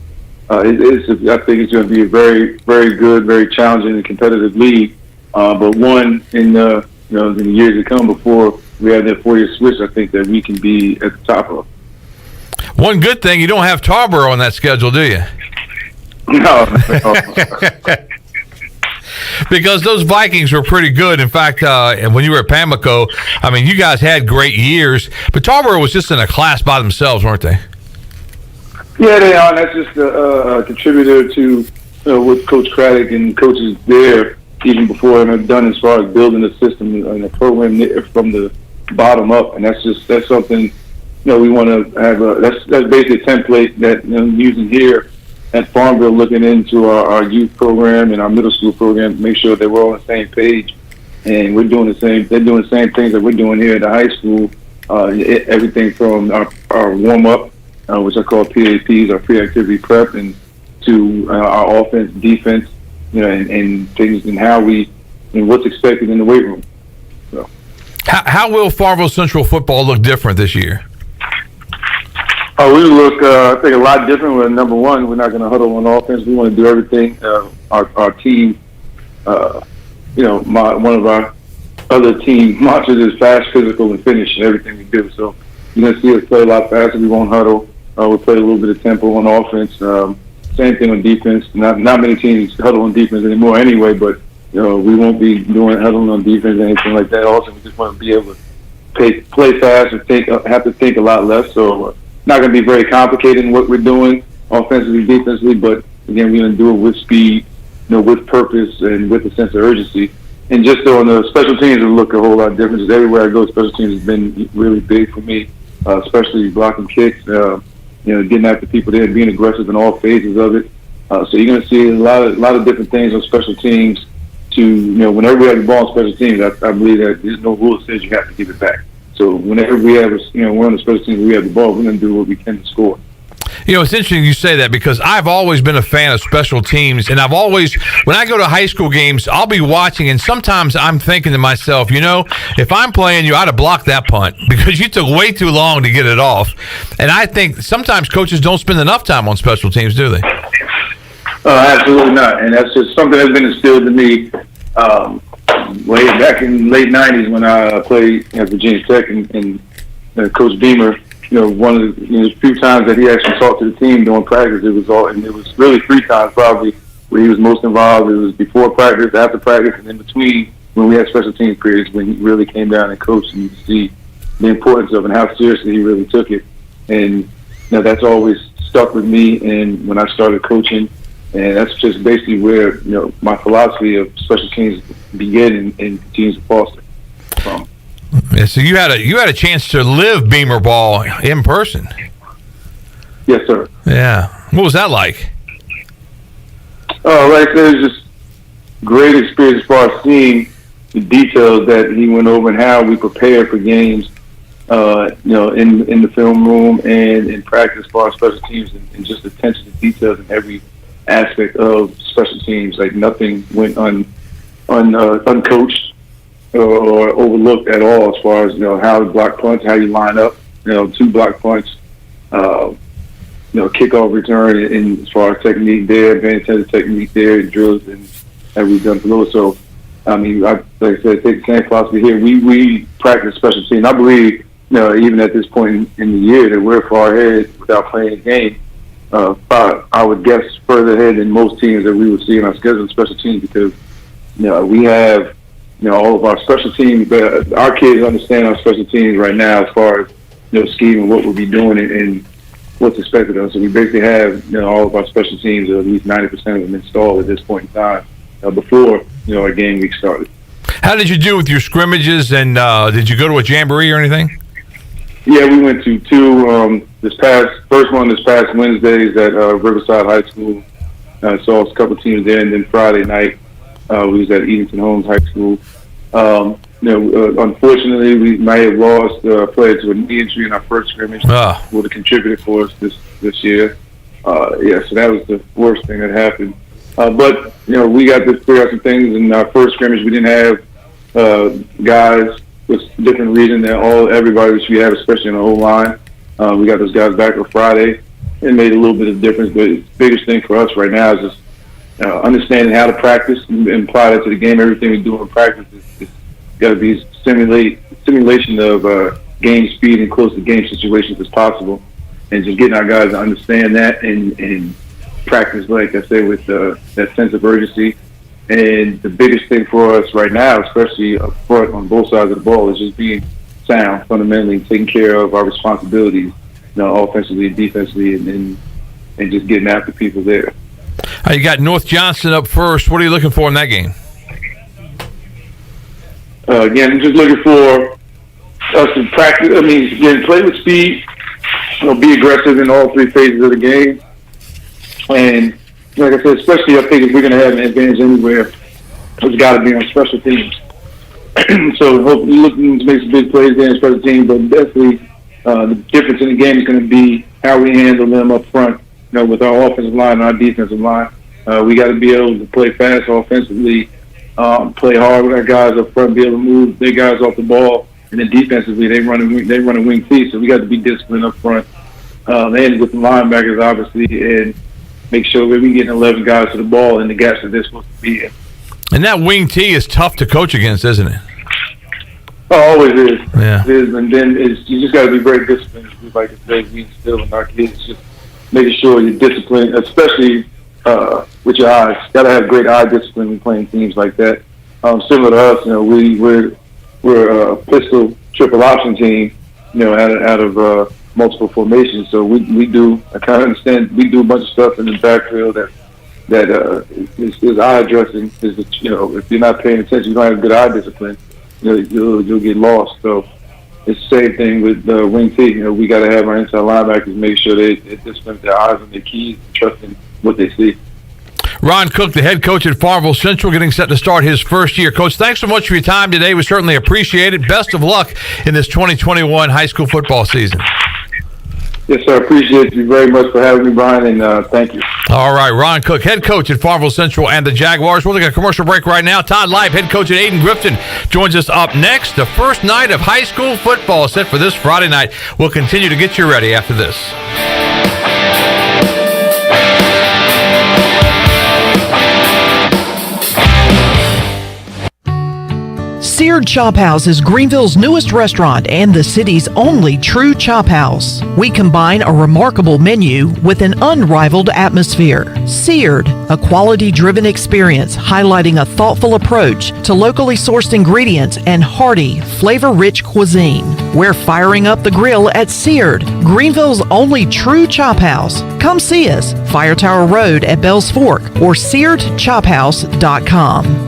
I think it's going to be a very, very good, very challenging and competitive league. But one in in the years to come before we have that 4-year switch, I think that we can be at the top of. One good thing, you don't have Tarboro on that schedule, do you? No. Because those Vikings were pretty good. In fact, and when you were at Pamlico, I mean, you guys had great years, but Tarboro was just in a class by themselves, weren't they? Yeah, they are. That's just a contributor to what Coach Craddock and coaches there, even before, have done as far as building a system and a program from the bottom up. And that's something we want to have. That's basically a template that using here at Farmville, looking into our youth program and our middle school program to make sure that we're all on the same page, and we're doing the same. They're doing the same things that we're doing here at the high school. Everything from our warm up, which I call PAPs, our pre-activity prep, and to our offense, defense, and things and how and what's expected in the weight room. So, how will Farmville Central football look different this year? We look, I think, a lot different. Number one, we're not going to huddle on offense. We want to do everything. Our team, one of our other team mantras is fast, physical, and finish in everything we do. So you're going to see us play a lot faster. We won't huddle. We'll play a little bit of tempo on offense. Same thing on defense. Not many teams huddle on defense anymore anyway, but we won't be doing huddling on defense or anything like that. Also, we just want to be able to play fast and have to think a lot less. So not going to be very complicated in what we're doing offensively, defensively, but again, we're going to do it with speed, with purpose and with a sense of urgency. And just on the special teams, it'll look a whole lot different. Just everywhere I go, special teams has been really big for me, especially blocking kicks, getting after people there, being aggressive in all phases of it. So you're going to see a lot of different things on special teams. Whenever we have the ball on special teams, I believe that there's no rule that says you have to give it back. So whenever we have, we're on the special teams, we have the ball, we're going to do what we can to score. You know, it's interesting you say that because I've always been a fan of special teams, and I've always, when I go to high school games, I'll be watching, and sometimes I'm thinking to myself, you know, if I'm playing you, I'd have blocked that punt because you took way too long to get it off. And I think sometimes coaches don't spend enough time on special teams, do they? Absolutely not, and that's just something that's been instilled in me way back in the late '90s when I played at Virginia Tech, and Coach Beamer. You know, one of the few times that he actually talked to the team during practice, it was really 3 times probably where he was most involved. It was before practice, after practice, and in between when we had special teams periods when he really came down and coached, and you could see the importance of it and how seriously he really took it. And that's always stuck with me. And when I started coaching, and that's just basically where my philosophy of special teams began and continues to foster from. Yeah, so you had a chance to live Beamer ball in person. Yes, sir. Yeah. What was that like? Like I said, it was just great experience as far as seeing the details that he went over and how we prepare for games, in the film room and in practice as far as special teams, and just attention to details in every aspect of special teams. Like nothing went uncoached or overlooked at all as far as how to block punts, how you line up, 2 block punts, kickoff return, and as far as technique there, paying attention to technique there, drills and that we've done below. So, I mean, like I said, take the same philosophy here. We practice special teams. I believe, even at this point in the year, that we're far ahead without playing a game. I would guess further ahead than most teams that we would see in our schedule of special teams because, we have all of our special teams, but our kids understand our special teams right now as far as, scheme and what we'll be doing and what's expected of us. So we basically have, all of our special teams, at least 90% of them installed at this point in time before, our game week started. How did you do with your scrimmages, and did you go to a jamboree or anything? Yeah, we went to 2, this past Wednesdays at Riverside High School. Saw a couple teams there, and then Friday night, we was at Edenton Holmes High School. Unfortunately, we might have lost a player to a knee injury in our first scrimmage. Would have contributed for us this year. So that was the worst thing that happened. But we got to figure out some things. In our first scrimmage, we didn't have guys with different reasons than everybody which we have, especially in the whole line. We got those guys back on Friday. It made a little bit of difference, but the biggest thing for us right now is just understanding how to practice and apply that to the game. Everything we do in practice is got to be simulation of game speed and close to game situations as possible, and just getting our guys to understand that and practice, like I said, with that sense of urgency. And the biggest thing for us right now, especially up front on both sides of the ball, is just being sound, fundamentally taking care of our responsibilities, offensively and defensively, and just getting after people there. You got North Johnston up first. What are you looking for in that game? Again, I'm just looking for us to practice. I mean, again, play with speed. Be aggressive in all 3 phases of the game. And like I said, especially I think if we're going to have an advantage anywhere, it's got to be on special teams. So hopefully looking to make some big plays there in special teams, but definitely the difference in the game is going to be how we handle them up front. With our offensive line and our defensive line, we got to be able to play fast offensively, play hard with our guys up front, be able to move their guys off the ball, and then defensively they run a wing tee. So we got to be disciplined up front, and with the linebackers obviously, and make sure that we get 11 guys to the ball in the gaps that they're supposed to be in. And that wing tee is tough to coach against, isn't it? Oh, always is. Yeah. It is, and then you just got to be very disciplined. Like I said, we instill in our kids just making sure you're disciplined, especially with your eyes. Got to have great eye discipline when playing teams like that. Similar to us, we're a pistol triple option team, out of multiple formations. So we do. I kind of understand. We do a bunch of stuff in the backfield that is eye addressing. If you're not paying attention, you don't have good eye discipline, you'll get lost. So it's the same thing with the wing tee. We got to have our inside linebackers make sure they discipline their eyes on their keys and trusting what they see. Ron Cook, the head coach at Farmville Central, getting set to start his first year. Coach, thanks so much for your time today. We certainly appreciate it. Best of luck in this 2021 high school football season. Yes, sir. Appreciate you very much for having me, Brian, and thank you. All right, Ron Cook, head coach at Farmville Central and the Jaguars. We'll take a commercial break right now. Todd Lipe, head coach at Aiden Grifton, joins us up next. The first night of high school football set for this Friday night. We'll continue to get you ready after this. Seared Chop House is Greenville's newest restaurant and the city's only true chop house. We combine a remarkable menu with an unrivaled atmosphere. Seared, a quality-driven experience highlighting a thoughtful approach to locally sourced ingredients and hearty, flavor-rich cuisine. We're firing up the grill at Seared, Greenville's only true chop house. Come see us, Fire Tower Road at Bells Fork or SearedChophouse.com.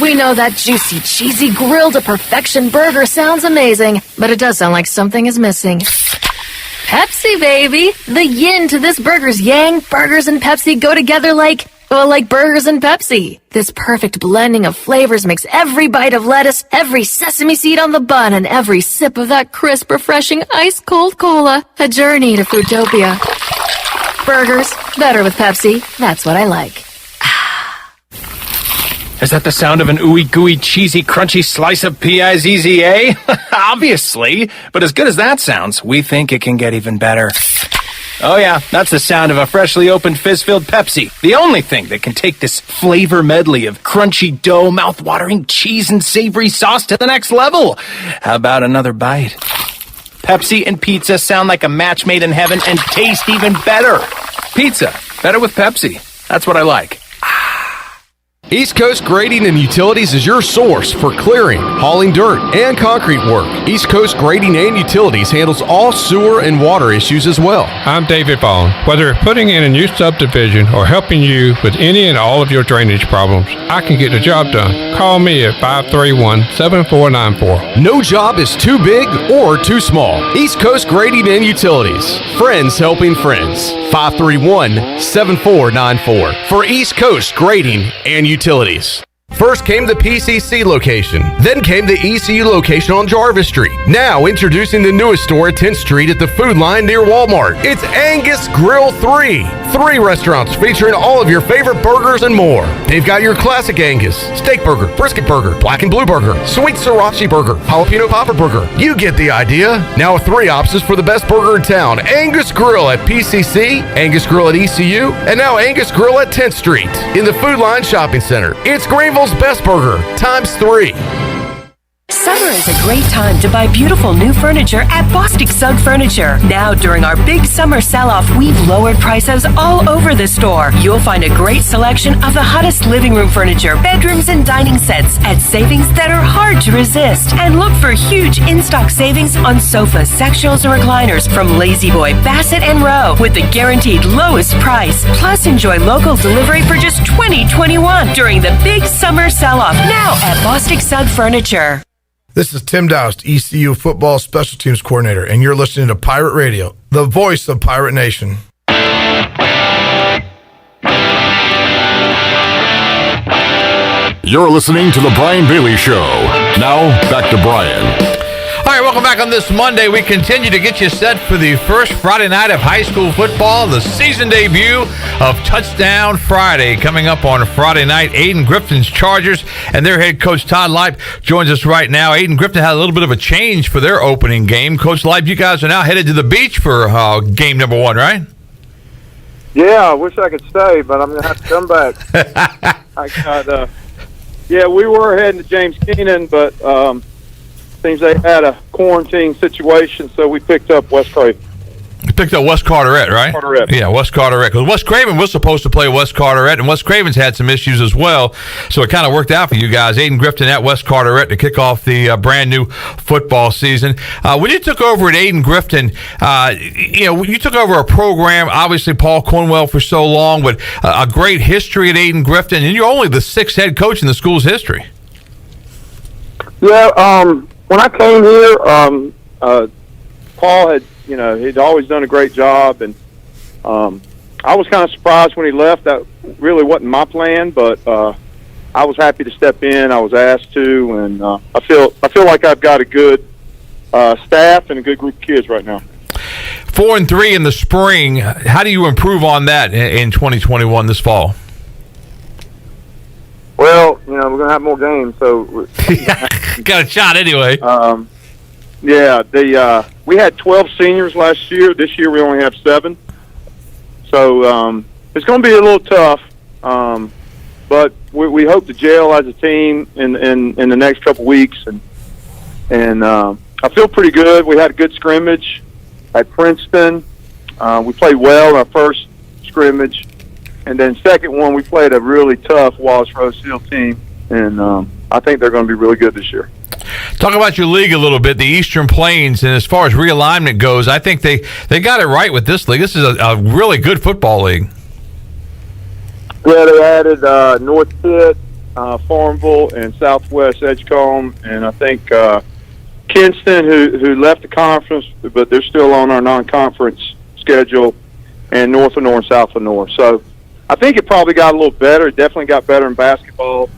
We know that juicy, cheesy, grilled to perfection burger sounds amazing, but it does sound like something is missing. Pepsi, baby! The yin to this burger's yang. Burgers and Pepsi go together like burgers and Pepsi. This perfect blending of flavors makes every bite of lettuce, every sesame seed on the bun, and every sip of that crisp, refreshing, ice-cold cola a journey to Foodtopia. Burgers, better with Pepsi. That's what I like. Is that the sound of an ooey gooey cheesy crunchy slice of P-I-Z-Z-A? Obviously, but as good as that sounds, we think it can get even better. Oh yeah, that's the sound of a freshly opened fizz-filled Pepsi. The only thing that can take this flavor medley of crunchy dough, mouth-watering cheese, and savory sauce to the next level. How about another bite? Pepsi and pizza sound like a match made in heaven and taste even better. Pizza, better with Pepsi. That's what I like. East Coast Grading and Utilities is your source for clearing, hauling dirt, and concrete work. East Coast Grading and Utilities handles all sewer and water issues as well. I'm David Vaughn. Whether putting in a new subdivision or helping you with any and all of your drainage problems, I can get the job done. Call me at 531-7494. No job is too big or too small. East Coast Grading and Utilities. Friends helping friends. 531-7494 for East Coast Grading and Utilities. First came the PCC location, then came the ECU location on Jarvis Street. Now introducing the newest store at 10th Street at the Food Line near Walmart. It's Angus Grill 3. 3 restaurants featuring all of your favorite burgers and more. They've got your classic Angus, steak burger, brisket burger, black and blue burger, sweet sriracha burger, jalapeno popper burger. You get the idea. Now 3 options for the best burger in town. Angus Grill at PCC, Angus Grill at ECU, and now Angus Grill at 10th Street in the Food Line Shopping Center. It's Greenville's best burger, times 3. Summer is a great time to buy beautiful new furniture at Bostic Sugg Furniture. Now, during our big summer sell-off, we've lowered prices all over the store. You'll find a great selection of the hottest living room furniture, bedrooms, and dining sets at savings that are hard to resist. And look for huge in-stock savings on sofas, sectionals, and recliners from Lazy Boy, Bassett, and Rowe with the guaranteed lowest price. Plus, enjoy local delivery for just $20.21 during the big summer sell-off. Now at Bostic Sugg Furniture. This is Tim Doust, ECU Football Special Teams Coordinator, and you're listening to Pirate Radio, the voice of Pirate Nation. You're listening to The Brian Bailey Show. Now, back to Brian. All right, welcome back on this Monday. We continue to get you set for the first Friday night of high school football, the season debut of Touchdown Friday. Coming up on Friday night, Aiden Grifton's Chargers and their head coach Todd Lipe joins us right now. Aiden Grifton had a little bit of a change for their opening game. Coach Lipe, you guys are now headed to the beach for game number 1, right? Yeah, I wish I could stay, but I'm going to have to come back. We were heading to James Keenan, but seems they had a quarantine situation, so we picked up West Craven. You picked up West Carteret, right? Carteret. Yeah, West Carteret. Because West Craven was supposed to play West Carteret, and West Craven's had some issues as well, so it kind of worked out for you guys. Aiden Grifton at West Carteret to kick off the brand new football season. When you took over at Aiden Grifton, you took over a program, obviously Paul Cornwell for so long, but a great history at Aiden Grifton, and you're only the 6th head coach in the school's history. Yeah, when I came here, Paul had, he'd always done a great job, and I was kind of surprised when he left. That really wasn't my plan, but I was happy to step in. I was asked to, and I feel like I've got a good staff and a good group of kids right now. 4-3 in the spring. How do you improve on that in 2021 this fall? Well, we're going to have more games, so got a shot anyway. We had 12 seniors last year. This year we only have 7. So it's going to be a little tough, but we hope to gel as a team in the next couple weeks, and I feel pretty good. We had a good scrimmage at Princeton. We played well in our first scrimmage, and then second one we played a really tough Wallace Rose Hill team, and I think they're going to be really good this year. Talk about your league a little bit, the Eastern Plains, and as far as realignment goes, I think they got it right with this league. This is a really good football league. Yeah, they added North Pitt, Farmville, and Southwest Edgecombe, and I think Kinston, who left the conference, but they're still on our non-conference schedule, and North Lenore and South Lenore. So I think it probably got a little better. It definitely got better in basketball.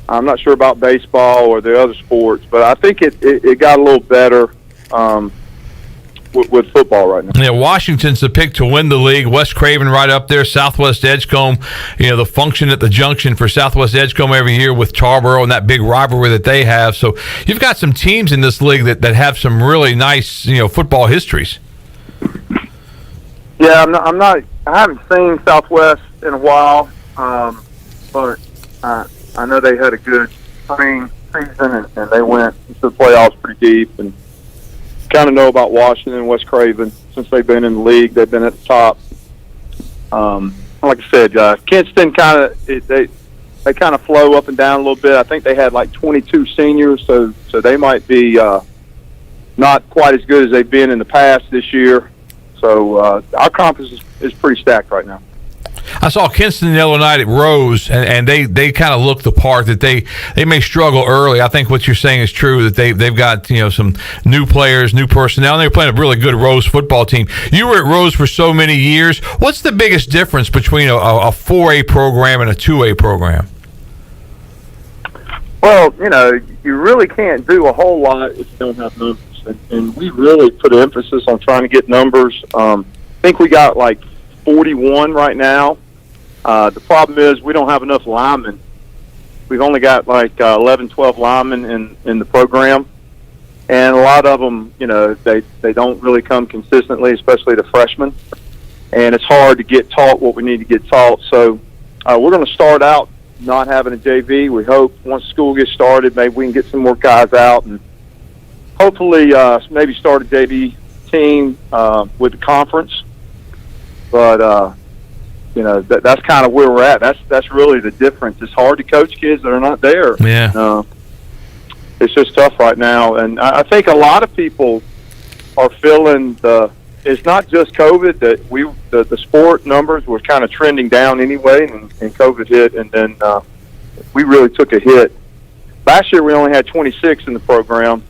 I'm not sure about baseball or the other sports, but I think it got a little better with football right now. Yeah, Washington's the pick to win the league. West Craven right up there. Southwest Edgecombe, the function at the junction for Southwest Edgecombe every year with Tarboro and that big rivalry that they have. So you've got some teams in this league that have some really nice, football histories. Yeah, I haven't seen Southwest in a while, but I know they had a good spring season, and they went to the playoffs pretty deep, and kind of know about Washington and West Craven since they've been in the league. They've been at the top. Like I said, Kinston they kind of flow up and down a little bit. I think they had like 22 seniors, so they might be not quite as good as they've been in the past this year. So our conference is pretty stacked right now. I saw Kinston the other night at Rose, and they kind of look the part that they may struggle early. I think what you're saying is true, that they've got some new players, new personnel, and they're playing a really good Rose football team. You were at Rose for so many years. What's the biggest difference between a 4A program and a 2A program? Well, you really can't do a whole lot if you don't have numbers, and we really put emphasis on trying to get numbers. I think we got like 41 right now. The problem is we don't have enough linemen. We've only got like 11, 12 linemen in the program, and a lot of them, they don't really come consistently, especially the freshmen, and it's hard to get taught what we need to get taught. So we're going to start out not having a JV. We hope once school gets started, maybe we can get some more guys out and hopefully maybe start a JV team with the conference. But that's kind of where we're at. That's really the difference. It's hard to coach kids that are not there. Yeah, it's just tough right now, and I think a lot of people are feeling it's not just COVID that the sport numbers were kind of trending down anyway, and COVID hit, and then we really took a hit. Last year we only had 26 in the program,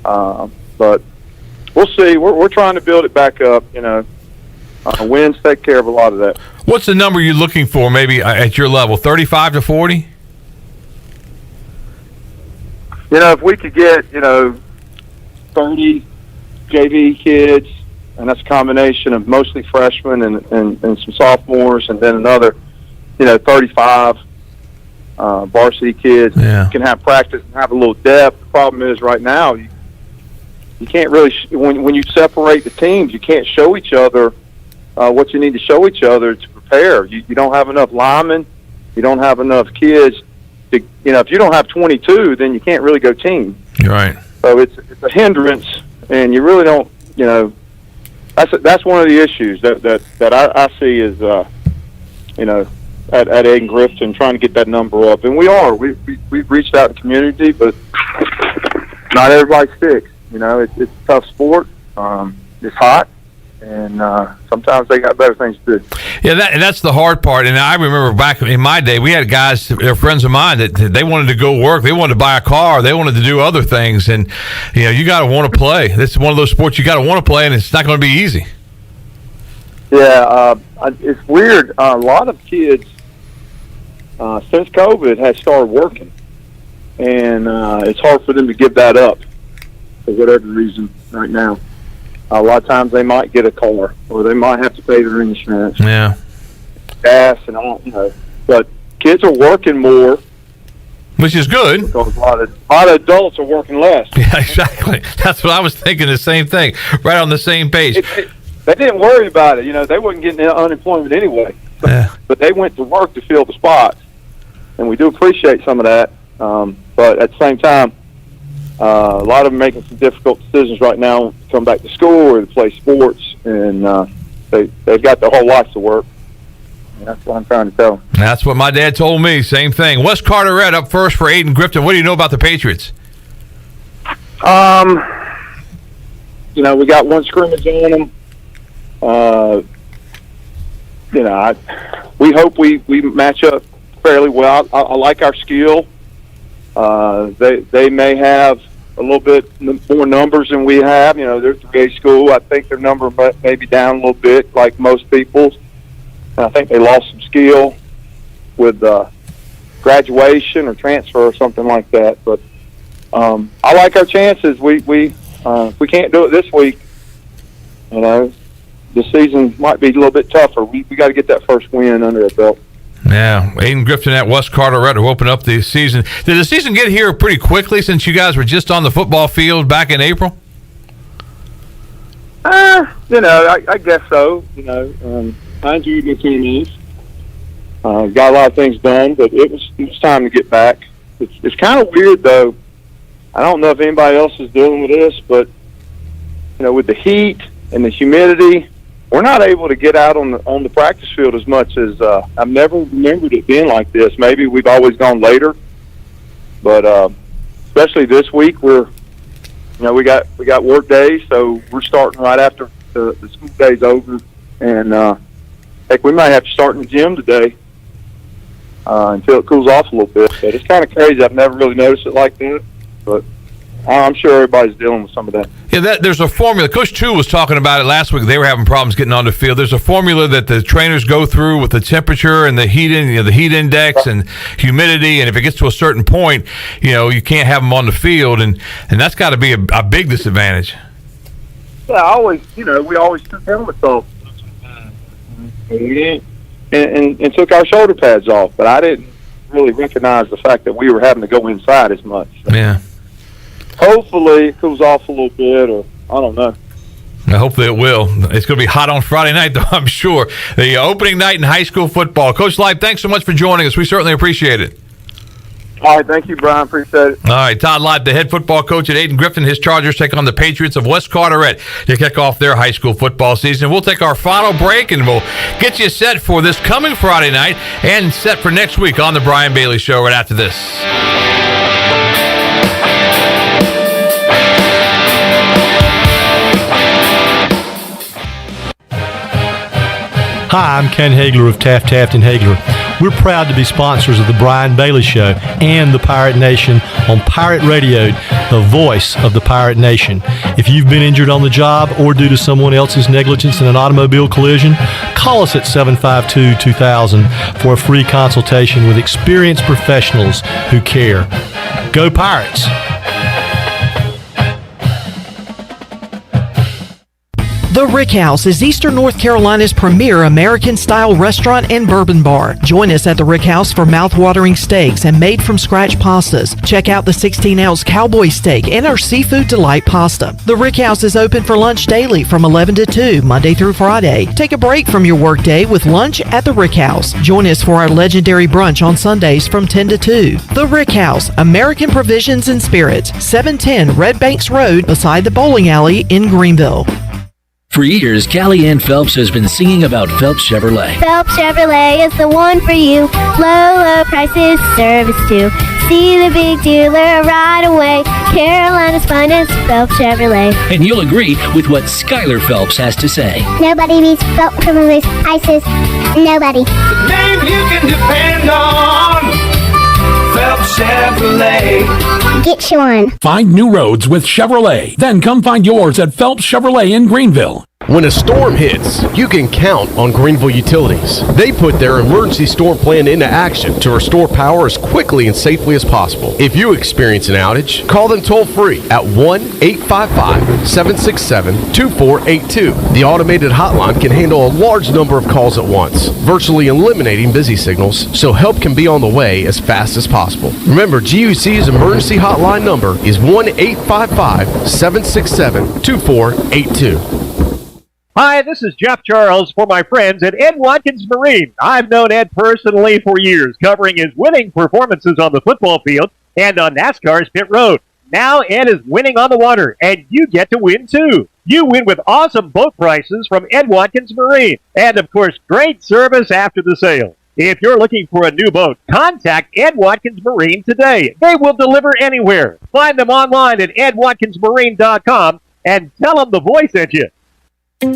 but we'll see. We're trying to build it back up. Wins take care of a lot of that. What's the number you're looking for, maybe at your level, 35 to 40? If we could get 30 JV kids, and that's a combination of mostly freshmen and some sophomores, and then another 35 varsity kids can have practice and have a little depth. The problem is right now you can't really when you separate the teams, you can't show each other what you need to show each other to prepare. You don't have enough linemen. You don't have enough kids. If you don't have 22, then you can't really go team. Right. So it's a hindrance, and you really don't. That's one of the issues that I see is at Egg and Grifton trying to get that number up, and we've reached out in the community, but not everybody sticks. It's a tough sport. It's hot. And sometimes they got better things to do. Yeah, that's the hard part. And I remember back in my day, we had guys, they're friends of mine, that they wanted to go work. They wanted to buy a car. They wanted to do other things. And, you got to want to play. This is one of those sports you got to want to play, and it's not going to be easy. Yeah, it's weird. A lot of kids, since COVID, have started working. And it's hard for them to give that up. for whatever reason right now. A lot of times they might get a car, or they might have to pay their insurance, gas, and all. But kids are working more, which is good. Because a lot of adults are working less. Yeah, exactly. That's what I was thinking. The same thing. Right on the same page. They didn't worry about it. They wasn't getting unemployment anyway. Yeah. But they went to work to fill the spots, and we do appreciate some of that. But at the same time, a lot of them making some difficult decisions right now to come back to school or to play sports, and they've got their whole lives to work. And that's what I'm trying to tell them. That's what my dad told me. Same thing. Wes Carteret up first for Aiden Grifton. What do you know about the Patriots? We got one scrimmage on them. We hope we match up fairly well. I like our skill. They may have a little bit more numbers than we have. They're 3A school. I think their number may be down a little bit, like most people's. I think they lost some skill with graduation or transfer or something like that. But I like our chances. If we can't do it this week, the season might be a little bit tougher. We got to get that first win under our belt. Yeah, Aiden Grifton at Wes Carteret who opened up the season. Did the season get here pretty quickly since you guys were just on the football field back in April? I guess so. I enjoyed my 2 months. Got a lot of things done, but it was time to get back. It's kind of weird, though. I don't know if anybody else is dealing with this, but with the heat and the humidity, we're not able to get out on the practice field as much as I've never remembered it being like this. Maybe we've always gone later, but especially this week, we got work days, so we're starting right after the school day's over, and heck, we might have to start in the gym today until it cools off a little bit. But it's kind of crazy. I've never really noticed it like that, but I'm sure everybody's dealing with some of that. Yeah, there's a formula. Coach Chu was talking about it last week. They were having problems getting on the field. There's a formula that the trainers go through with the temperature and the heat, the heat index and humidity. And if it gets to a certain point, you can't have them on the field, and that's got to be a big disadvantage. Yeah, we always took helmets off. And took our shoulder pads off, but I didn't really recognize the fact that we were having to go inside as much. Yeah. Hopefully it cools off a little bit, or I don't know. Hopefully it will. It's going to be hot on Friday night, though, I'm sure. The opening night in high school football. Coach Lipe, thanks so much for joining us. We certainly appreciate it. All right, thank you, Brian. Appreciate it. All right, Todd Lipe, the head football coach at Aiden Grifton. His Chargers take on the Patriots of Wes Carteret to kick off their high school football season. We'll take our final break, and we'll get you set for this coming Friday night and set for next week on the Brian Bailey Show right after this. Hi, I'm Ken Hagler of Taft Hagler. We're proud to be sponsors of the Brian Bailey Show and the Pirate Nation on Pirate Radio, the voice of the Pirate Nation. If you've been injured on the job or due to someone else's negligence in an automobile collision, call us at 752-2000 for a free consultation with experienced professionals who care. Go Pirates! The Rick House is Eastern North Carolina's premier American-style restaurant and bourbon bar. Join us at the Rick House for mouth-watering steaks and made-from-scratch pastas. Check out the 16-ounce cowboy steak and our Seafood Delight pasta. The Rick House is open for lunch daily from 11 to 2, Monday through Friday. Take a break from your workday with lunch at the Rick House. Join us for our legendary brunch on Sundays from 10 to 2. The Rick House, American Provisions and Spirits, 710 Red Banks Road beside the bowling alley in Greenville. For years, Callie Ann Phelps has been singing about Phelps Chevrolet. Phelps Chevrolet is the one for you. Low prices, service too. See the big dealer right away. Carolina's finest, Phelps Chevrolet. And you'll agree with what Skylar Phelps has to say. Nobody beats Phelps Chevrolet's prices. Nobody. The name you can depend on. Phelps Chevrolet. Get you one. Find new roads with Chevrolet. Then come find yours at Phelps Chevrolet in Greenville. When a storm hits, you can count on Greenville Utilities. They put their emergency storm plan into action to restore power as quickly and safely as possible. If you experience an outage, call them toll-free at 1-855-767-2482. The automated hotline can handle a large number of calls at once, virtually eliminating busy signals, so help can be on the way as fast as possible. Remember, GUC's emergency hotline number is 1-855-767-2482. Hi, this is Jeff Charles for my friends at Ed Watkins Marine. I've known Ed personally for years, covering his winning performances on the football field and on NASCAR's pit road. Now Ed is winning on the water, and you get to win too. You win with awesome boat prices from Ed Watkins Marine, and of course, great service after the sale. If you're looking for a new boat, contact Ed Watkins Marine today. They will deliver anywhere. Find them online at edwatkinsmarine.com and tell them the voice sent you.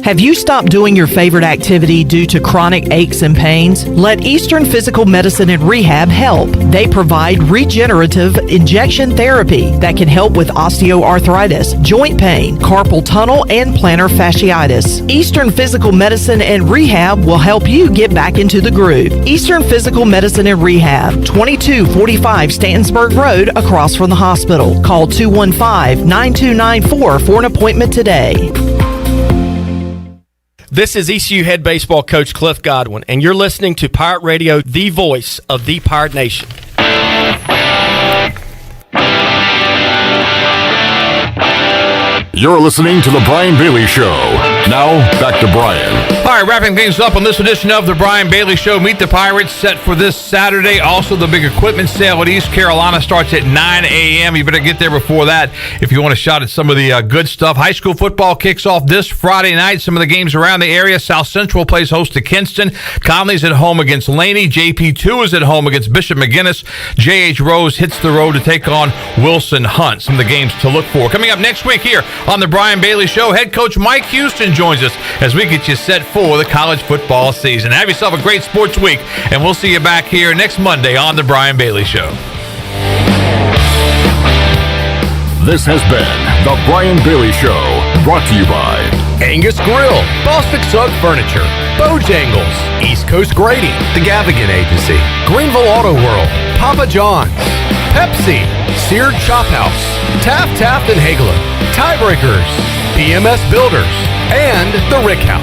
Have you stopped doing your favorite activity due to chronic aches and pains? Let Eastern Physical Medicine and Rehab help. They provide regenerative injection therapy that can help with osteoarthritis, joint pain, carpal tunnel, and plantar fasciitis. Eastern Physical Medicine and Rehab will help you get back into the groove. Eastern Physical Medicine and Rehab, 2245 Stantonsburg Road, across from the hospital. Call 215-9294 for an appointment today. This is ECU head baseball coach Cliff Godwin, and you're listening to Pirate Radio, the voice of the Pirate Nation. You're listening to The Brian Bailey Show. Now, back to Brian. All right, wrapping things up on this edition of The Brian Bailey Show. Meet the Pirates set for this Saturday. Also, the big equipment sale at East Carolina starts at 9 a.m. You better get there before that if you want a shot at some of the good stuff. High school football kicks off this Friday night. Some of the games around the area. South Central plays host to Kinston. Conley's at home against Laney. JP2 is at home against Bishop McGinnis. J.H. Rose hits the road to take on Wilson Hunt. Some of the games to look for. Coming up next week here on The Brian Bailey Show, head coach Mike Houston joins us as we get you set for the college football season. Have yourself a great sports week, and we'll see you back here next Monday on The Brian Bailey Show. This has been The Brian Bailey Show, brought to you by Angus Grill, Bostic Sugg Furniture, Bojangles, East Coast Grading, The Gavigan Agency, Greenville Auto World, Papa John's, Pepsi, Seared Chop House, Taft and Hagler, Tiebreakers, PMS Builders, and The Rick House.